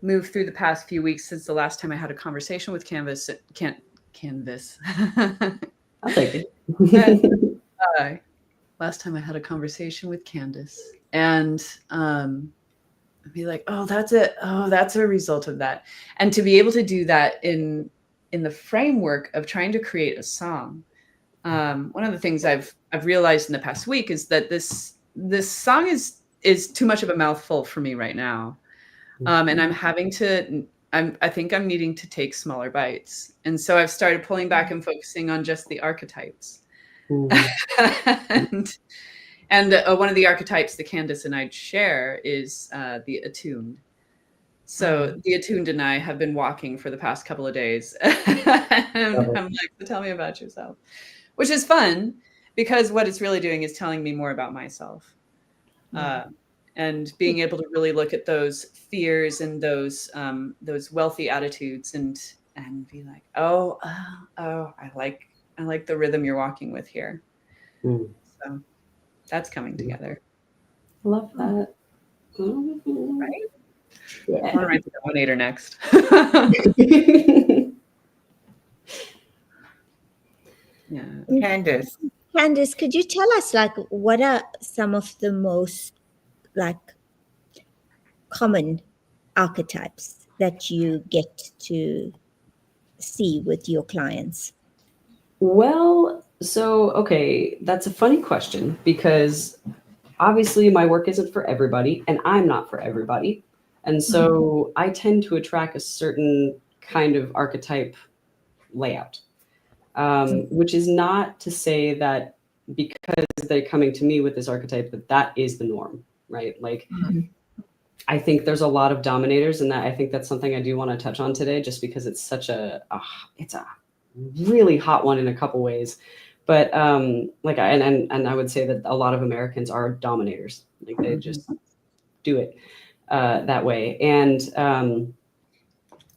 move through the past few weeks since the last time I had a conversation with Canvas. I'll take it. Last time I had a conversation with Candis, and I'd be like, oh, that's it. Oh, that's a result of that. And to be able to do that in the framework of trying to create a song. One of the things I've realized in the past week is that this song is too much of a mouthful for me right now. And I think I'm needing to take smaller bites. And so I've started pulling back and focusing on just the archetypes. And one of the archetypes that Candis and I share is the attuned. So the attuned and I have been walking for the past couple of days. And I'm like, so tell me about yourself, which is fun because what it's really doing is telling me more about myself. And being able to really look at those fears and those wealthy attitudes and be like, oh, I like the rhythm you're walking with here. So that's coming together. Love that. Right? Yeah. I'll write the donator next. Yeah. Candis, could you tell us like what are some of the most like common archetypes that you get to see with your clients? Well, so, okay, that's a funny question because obviously my work isn't for everybody and I'm not for everybody. And so I tend to attract a certain kind of archetype layout, which is not to say that because they're coming to me with this archetype that is the norm, right? Like, I think there's a lot of dominators, and that I think that's something I do want to touch on today, just because it's such it's a really hot one in a couple ways. But like, and I would say that a lot of Americans are dominators. Like, they just do it that way. And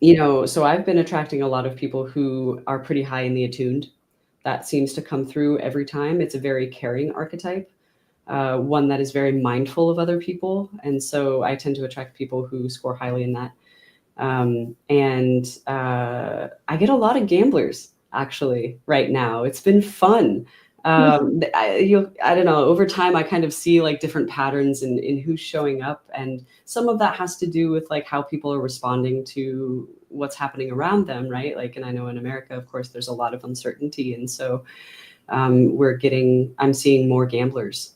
you know, so I've been attracting a lot of people who are pretty high in the attuned. That seems to come through every time. It's a very caring archetype. One that is very mindful of other people. And so I tend to attract people who score highly in that. And I get a lot of gamblers actually right now. It's been fun. I don't know, over time, I kind of see like different patterns in who's showing up. And some of that has to do with like how people are responding to what's happening around them, right? Like, and I know in America, of course, there's a lot of uncertainty. And so I'm seeing more gamblers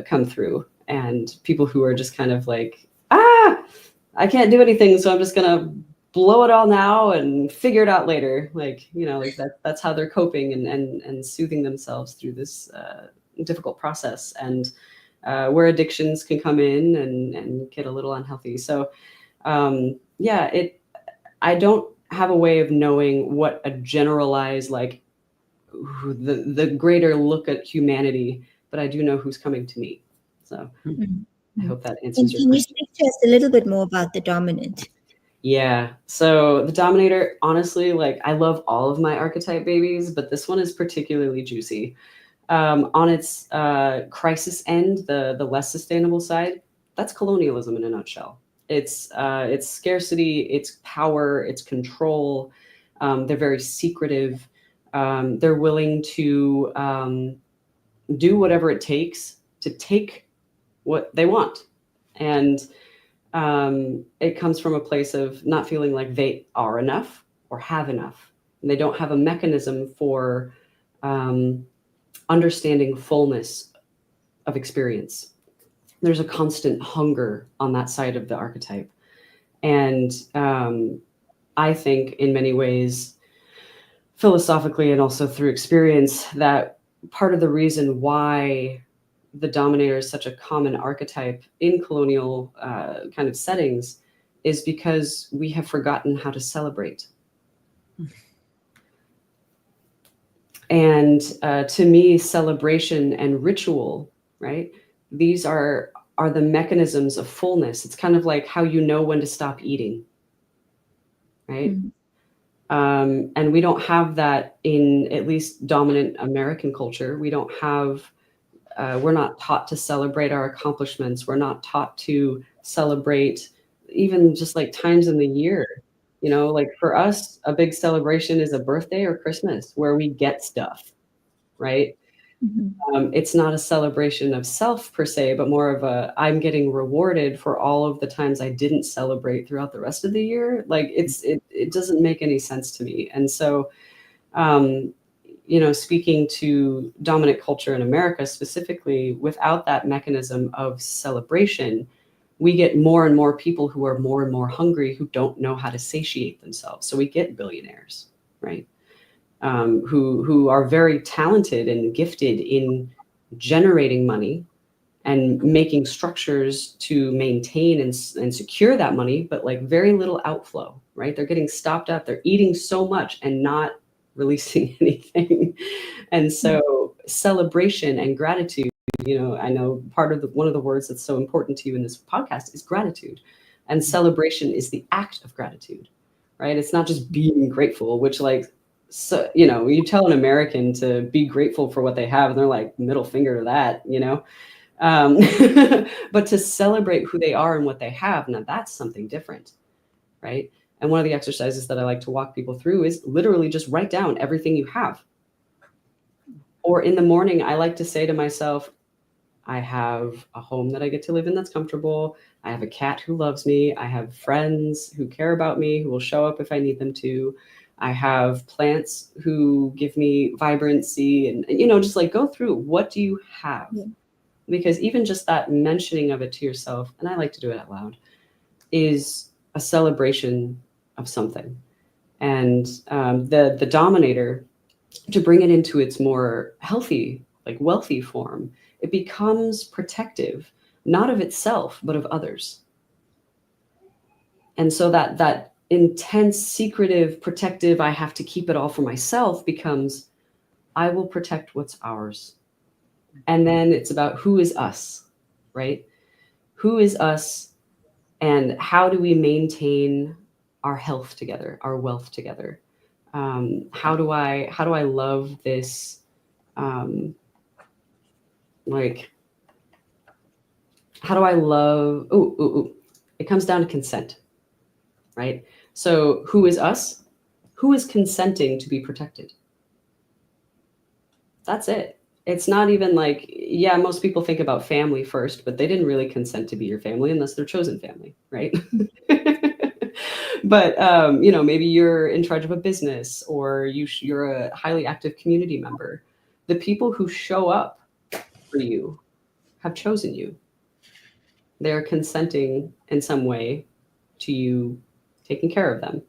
come through, and people who are just kind of like, I can't do anything, so I'm just gonna blow it all now and figure it out later. Like, you know, like that's how they're coping and soothing themselves through this difficult process, and where addictions can come in and get a little unhealthy. So yeah, I don't have a way of knowing what a generalized, like, the greater look at humanity, but I do know who's coming to me. So I hope that answers your question. Can you speak to us a little bit more about the dominant? Yeah. So the dominator, honestly, like, I love all of my archetype babies, but this one is particularly juicy. On its crisis end, the less sustainable side, that's colonialism in a nutshell. It's scarcity, it's power, it's control. They're very secretive. They're willing to do whatever it takes to take what they want. And it comes from a place of not feeling like they are enough or have enough. And they don't have a mechanism for understanding fullness of experience. There's a constant hunger on that side of the archetype. And I think in many ways, philosophically and also through experience, that part of the reason why the dominator is such a common archetype in colonial kind of settings is because we have forgotten how to celebrate. And to me, celebration and ritual, right? These are the mechanisms of fullness. It's kind of like how you know when to stop eating, right? And we don't have that in at least dominant American culture. We don't have, we're not taught to celebrate our accomplishments. We're not taught to celebrate even just like times in the year. You know, like for us, a big celebration is a birthday or Christmas where we get stuff, right? It's not a celebration of self per se, but more of a, I'm getting rewarded for all of the times I didn't celebrate throughout the rest of the year. Like it doesn't make any sense to me. And so, you know, speaking to dominant culture in America specifically, without that mechanism of celebration, we get more and more people who are more and more hungry, who don't know how to satiate themselves. So we get billionaires, right? Who are very talented and gifted in generating money and making structures to maintain and secure that money, but like very little outflow, right? They're getting stopped up. They're eating so much and not releasing anything. And so celebration and gratitude, you know, I know one of the words that's so important to you in this podcast is gratitude. And celebration is the act of gratitude, right? It's not just being grateful, which, like, so, you know, you tell an American to be grateful for what they have, and they're like, middle finger to that, you know. But to celebrate who they are and what they have, now that's something different, right? And one of the exercises that I like to walk people through is literally just write down everything you have. Or in the morning, I like to say to myself, I have a home that I get to live in that's comfortable. I have a cat who loves me. I have friends who care about me, who will show up if I need them to. I have plants who give me vibrancy, and you know, just like go through, what do you have? Yeah. Because even just that mentioning of it to yourself, and I like to do it out loud, is a celebration of something. And the dominator, to bring it into its more healthy, like wealthy form, it becomes protective, not of itself, but of others. And so that intense, secretive, protective, I have to keep it all for myself becomes, I will protect what's ours. And then it's about who is us, right? Who is us, and how do we maintain our health together, our wealth together? How do I love this? Like, how do I love? It comes down to consent, right? So who is us? Who is consenting to be protected? That's it. It's not even like, yeah, most people think about family first, but they didn't really consent to be your family unless they're chosen family, right? But maybe you're in charge of a business, or you're a highly active community member. The people who show up for you have chosen you. They're consenting in some way to you taking care of them.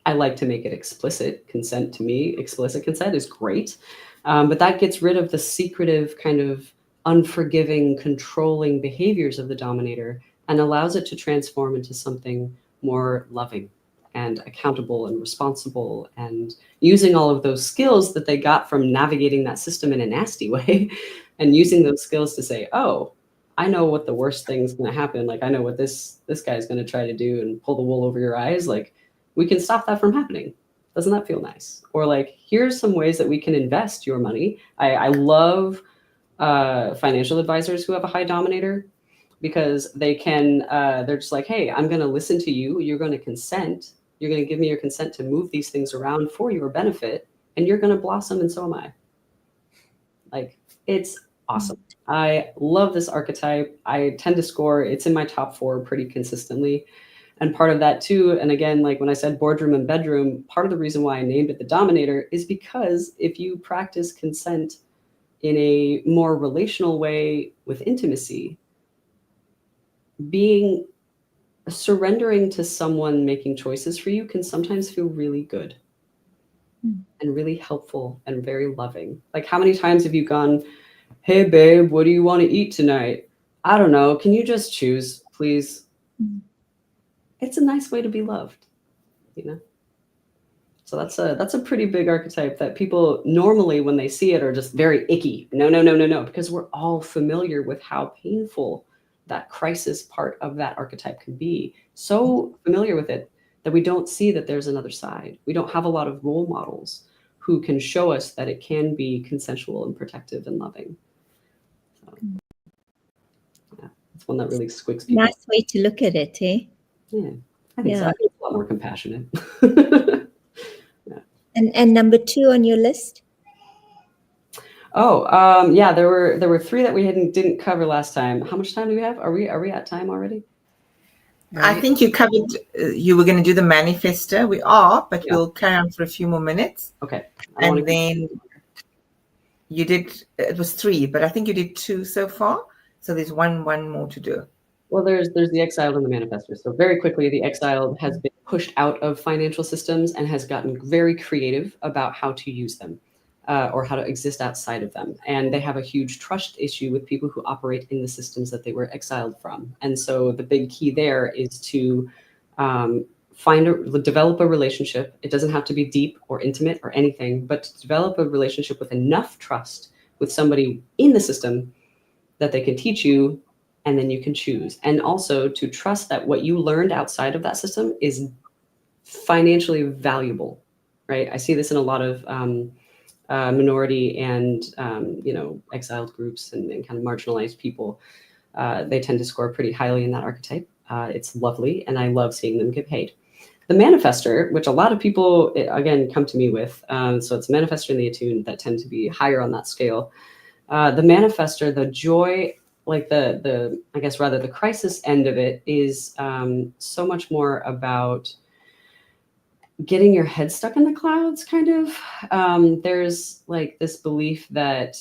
I like to make it explicit consent. To me, explicit consent is great. But that gets rid of the secretive kind of unforgiving, controlling behaviors of the dominator and allows it to transform into something more loving and accountable and responsible, and using all of those skills that they got from navigating that system in a nasty way, and using those skills to say, oh, I know what the worst thing's going to happen. Like, I know what this guy's going to try to do and pull the wool over your eyes. Like, we can stop that from happening. Doesn't that feel nice? Or like, here's some ways that we can invest your money. I love financial advisors who have a high dominator, because they can, they're just like, hey, I'm going to listen to you. You're going to consent. You're going to give me your consent to move these things around for your benefit, and you're going to blossom, and so am I. Like, it's awesome. I love this archetype. I tend to score, it's in my top 4 pretty consistently. And part of that too, and again, like when I said boardroom and bedroom, part of the reason why I named it the dominator is because if you practice consent in a more relational way with intimacy, surrendering to someone making choices for you can sometimes feel really good and really helpful and very loving. Like, how many times have you gone, hey babe, what do you want to eat tonight? I don't know. Can you just choose, please? It's a nice way to be loved, you know? So that's a pretty big archetype that people normally, when they see it, are just very icky. No, because we're all familiar with how painful that crisis part of that archetype can be. So familiar with it that we don't see that there's another side. We don't have a lot of role models who can show us that it can be consensual and protective and loving. So, yeah, it's one that really squicks people. Nice way to look at it, eh? Yeah, I think so. I think it's a lot more compassionate. And number 2 on your list? Oh, yeah, there were 3 that we didn't cover last time. How much time do we have? Are we at time already? I think you covered, you were going to do the manifester. We are, but we'll carry on for a few more minutes. Okay. And then you did, it was 3, but I think you did 2 so far. So there's one more to do. Well, there's the exiled and the manifester. So very quickly, the exiled has been pushed out of financial systems and has gotten very creative about how to use them, or how to exist outside of them. And they have a huge trust issue with people who operate in the systems that they were exiled from. And so the big key there is to develop a relationship. It doesn't have to be deep or intimate or anything, but to develop a relationship with enough trust with somebody in the system that they can teach you, and then you can choose. And also to trust that what you learned outside of that system is financially valuable, right? I see this in a lot of minority and exiled groups and kind of marginalized people. They tend to score pretty highly in that archetype. It's lovely, and I love seeing them get paid. The manifester, which a lot of people, again, come to me with, so it's manifester and the attuned that tend to be higher on that scale. The manifester, the joy, like the I guess rather the crisis end of it is so much more about getting your head stuck in the clouds, kind of. There's like this belief that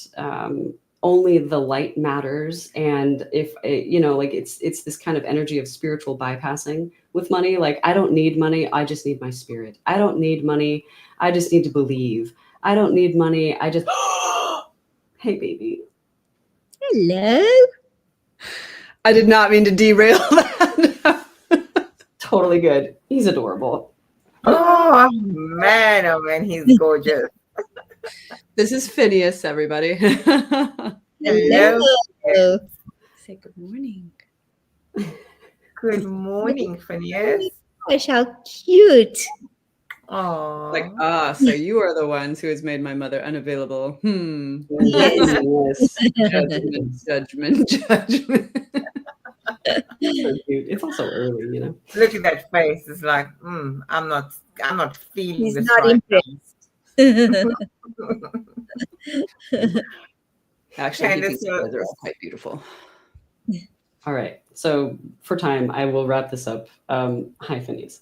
only the light matters. And if, like it's this kind of energy of spiritual bypassing with money. Like, I don't need money. I just need my spirit. I don't need money. I just need to believe. I don't need money. I just, hey, baby. Hello. I did not mean to derail that. Totally good. He's adorable. Oh man, he's gorgeous. This is Phineas, everybody. Hello. Say good morning. Good morning, Phineas. Gosh, how cute. Oh, Like, so you are the ones who has made my mother unavailable. Yes. Judgment. So cute. It's also early, look at that face. It's like, I'm not feeling He's this not right impressed. Actually, And he thinks it's you guys are all quite beautiful. All right. So for time, I will wrap this up. Hi, Phineas.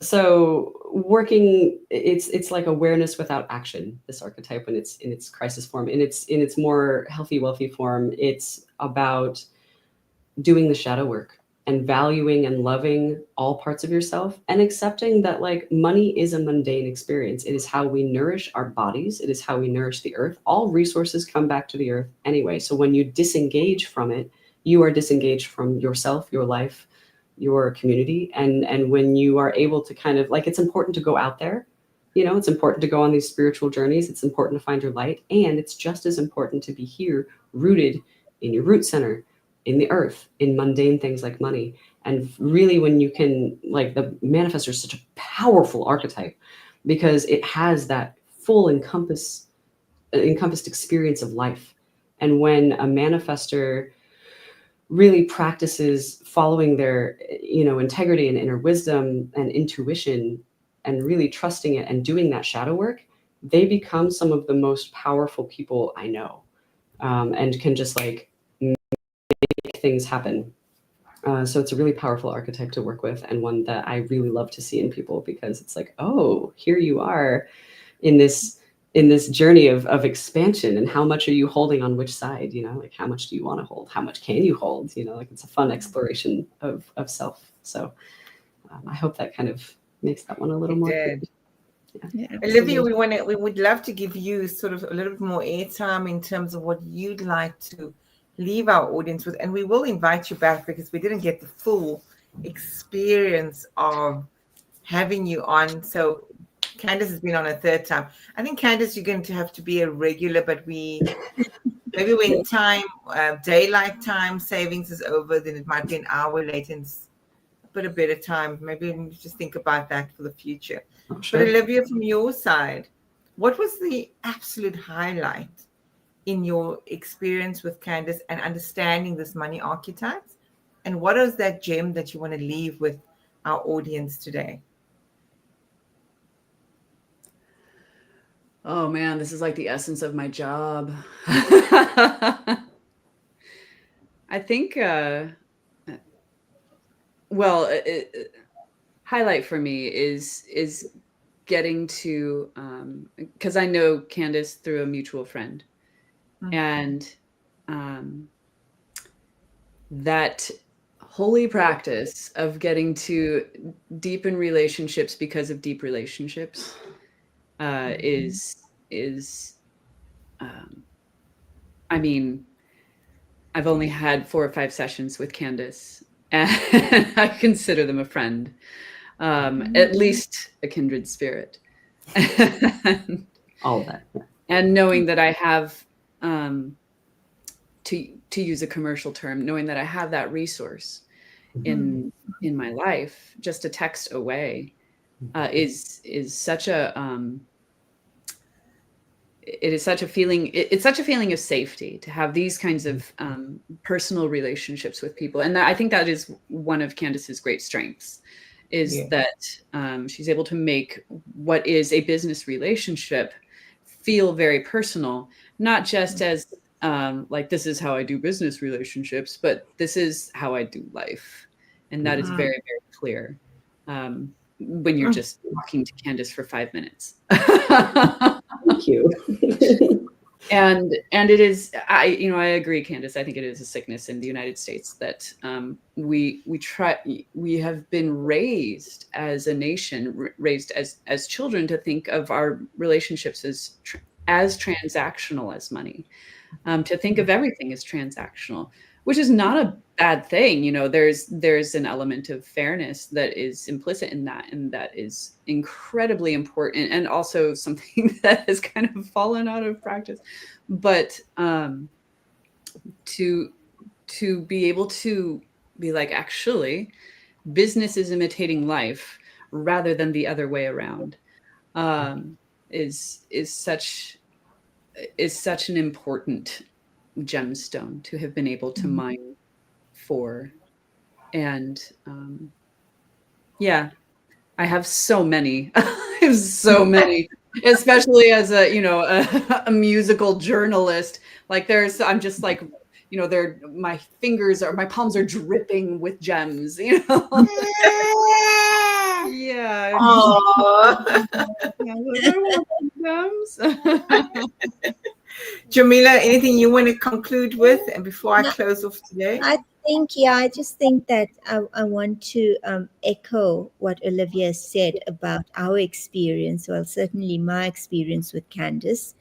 So working, it's like awareness without action. This archetype, when it's in its crisis form, in its more healthy, wealthy form, it's about doing the shadow work and valuing and loving all parts of yourself and accepting that, like, money is a mundane experience. It is how we nourish our bodies. It is how we nourish the earth. All resources come back to the earth anyway. So when you disengage from it, you are disengaged from yourself, your life, your community. And when you are able to kind of, like, it's important to go out there, it's important to go on these spiritual journeys. It's important to find your light. And it's just as important to be here, rooted in your root center, in the earth, in mundane things like money. And really, when you can, like, the manifestor is such a powerful archetype because it has that full encompassed experience of life. And when a manifestor really practices following their, integrity and inner wisdom and intuition and really trusting it and doing that shadow work, they become some of the most powerful people I know, and can just, like, make things happen. So it's a really powerful archetype to work with, and one that I really love to see in people, because it's like, oh, here you are in this journey of expansion, and how much are you holding on which side, like, how much do you want to hold, how much can you hold, like, it's a fun exploration of self. So I hope that kind of makes that one a little more clear. Yeah, Olivia, we would love to give you sort of a little bit more airtime in terms of what you'd like to leave our audience with, and we will invite you back because we didn't get the full experience of having you on. So Candis has been on a third time. I think, Candis, you're going to have to be a regular, but maybe when daylight time savings is over, then it might be an hour later and a bit of time. Maybe we just think about that for the future. Oh, sure. But Olivia, from your side, what was the absolute highlight in your experience with Candis and understanding this money archetypes? And what is that gem that you want to leave with our audience today? Oh man, this is like the essence of my job. I think, highlight for me is getting to, because I know Candis through a mutual friend, and that holy practice of getting to deepen relationships because of deep relationships I mean, I've only had 4 or 5 sessions with Candis, and I consider them a friend, at least a kindred spirit. All of that. Yeah. And knowing that I have, to use a commercial term, knowing that I have that resource in my life, just a text away, is such a it is such a feeling. It's such a feeling of safety to have these kinds of personal relationships with people, and I think that is one of Candis's great strengths, is that she's able to make what is a business relationship feel very personal, not just as like, this is how I do business relationships, but this is how I do life, and that is very, very clear when you're just talking to Candis for 5 minutes. Thank you. And it is, I agree, Candis. I think it is a sickness in the United States that we have been raised as a nation, raised as children to think of our relationships as transactional as money, to think of everything as transactional, which is not a bad thing. There's an element of fairness that is implicit in that, and that is incredibly important, and also something that has kind of fallen out of practice. But to be able to be like, actually, business is imitating life rather than the other way around, is such an important gemstone to have been able to mine for. And yeah, I have so many. I have so many, especially as a musical journalist. Like I'm just like, my palms are dripping with gems, Yeah. Oh. I want gems. Jamila, anything you want to conclude with, and before I close off today? I just think that I want to echo what Olivia said about our experience. Well, certainly my experience with Candis.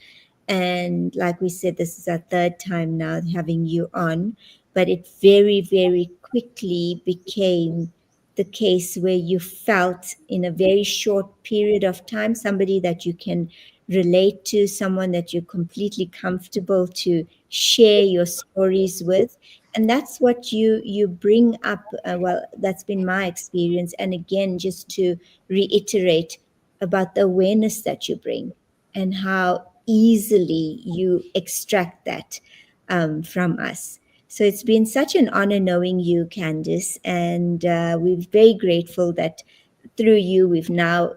And like we said, this is our third time now having you on, but it very, very quickly became the case where you felt in a very short period of time somebody that you can relate to, someone that you're completely comfortable to share your stories with. And that's what you bring up. Well, that's been my experience. And again, just to reiterate about the awareness that you bring and how easily you extract that from us. So it's been such an honor knowing you, Candis, and we're very grateful that through you we've now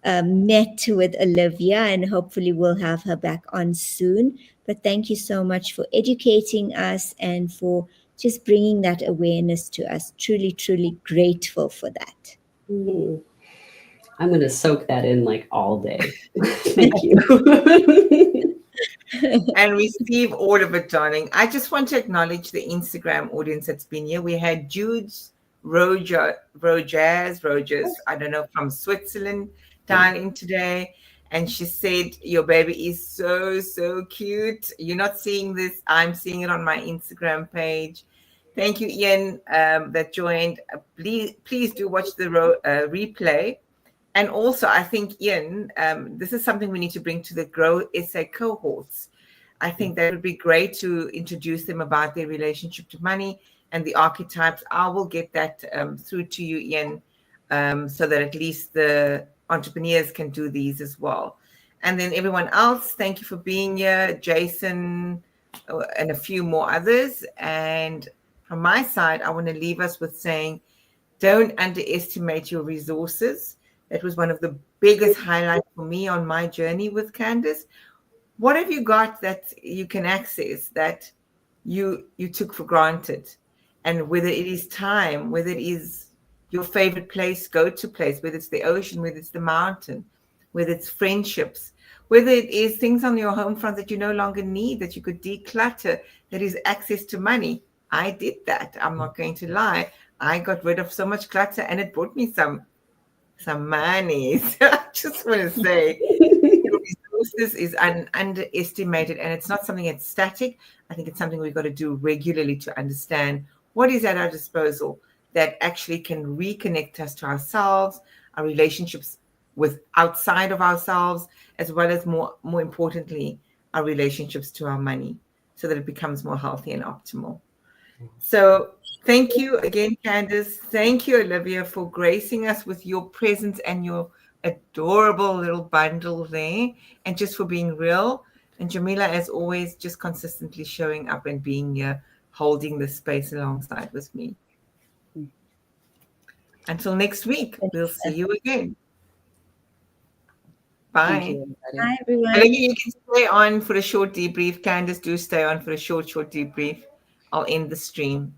met with Olivia, and hopefully we'll have her back on soon. But thank you so much for educating us and for just bringing that awareness to us. Truly, truly grateful for that. I'm going to soak that in like all day. Thank you. And receive all of it, darling. I just want to acknowledge the Instagram audience that's been here. We had Jude's Rogers, I don't know, from Switzerland dialing today. And she said, your baby is so, so cute. You're not seeing this. I'm seeing it on my Instagram page. Thank you, Ian, that joined. Please do watch the replay. And also, I think, Ian, this is something we need to bring to the Grow SA cohorts. I think that would be great to introduce them about their relationship to money and the archetypes. I will get that through to you, Ian, so that at least the entrepreneurs can do these as well. And then everyone else, thank you for being here, Jason, and a few more others. And from my side, I want to leave us with saying, don't underestimate your resources. That was one of the biggest highlights for me on my journey with Candis. What have you got that you can access that you took for granted? And whether it is time, whether it is your favorite place, go-to place, whether it's the ocean, whether it's the mountain, whether it's friendships, whether it is things on your home front that you no longer need, that you could declutter, that is access to money. I did that. I'm not going to lie. I got rid of so much clutter, and it brought me some money. So I just want to say, resources is underestimated, and it's not something that's static. I think it's something we've got to do regularly to understand what is at our disposal that actually can reconnect us to ourselves, our relationships with outside of ourselves, as well as more importantly, our relationships to our money, so that it becomes more healthy and optimal. So thank you again, Candis. Thank you, Olivia, for gracing us with your presence and your adorable little bundle there, and just for being real. And Jamila, as always, just consistently showing up and being here, holding the space alongside with me. Until next week, we'll see you again. Bye. Bye, everyone. Olivia, you can stay on for a short debrief. Candis, do stay on for a short debrief. I'll end the stream.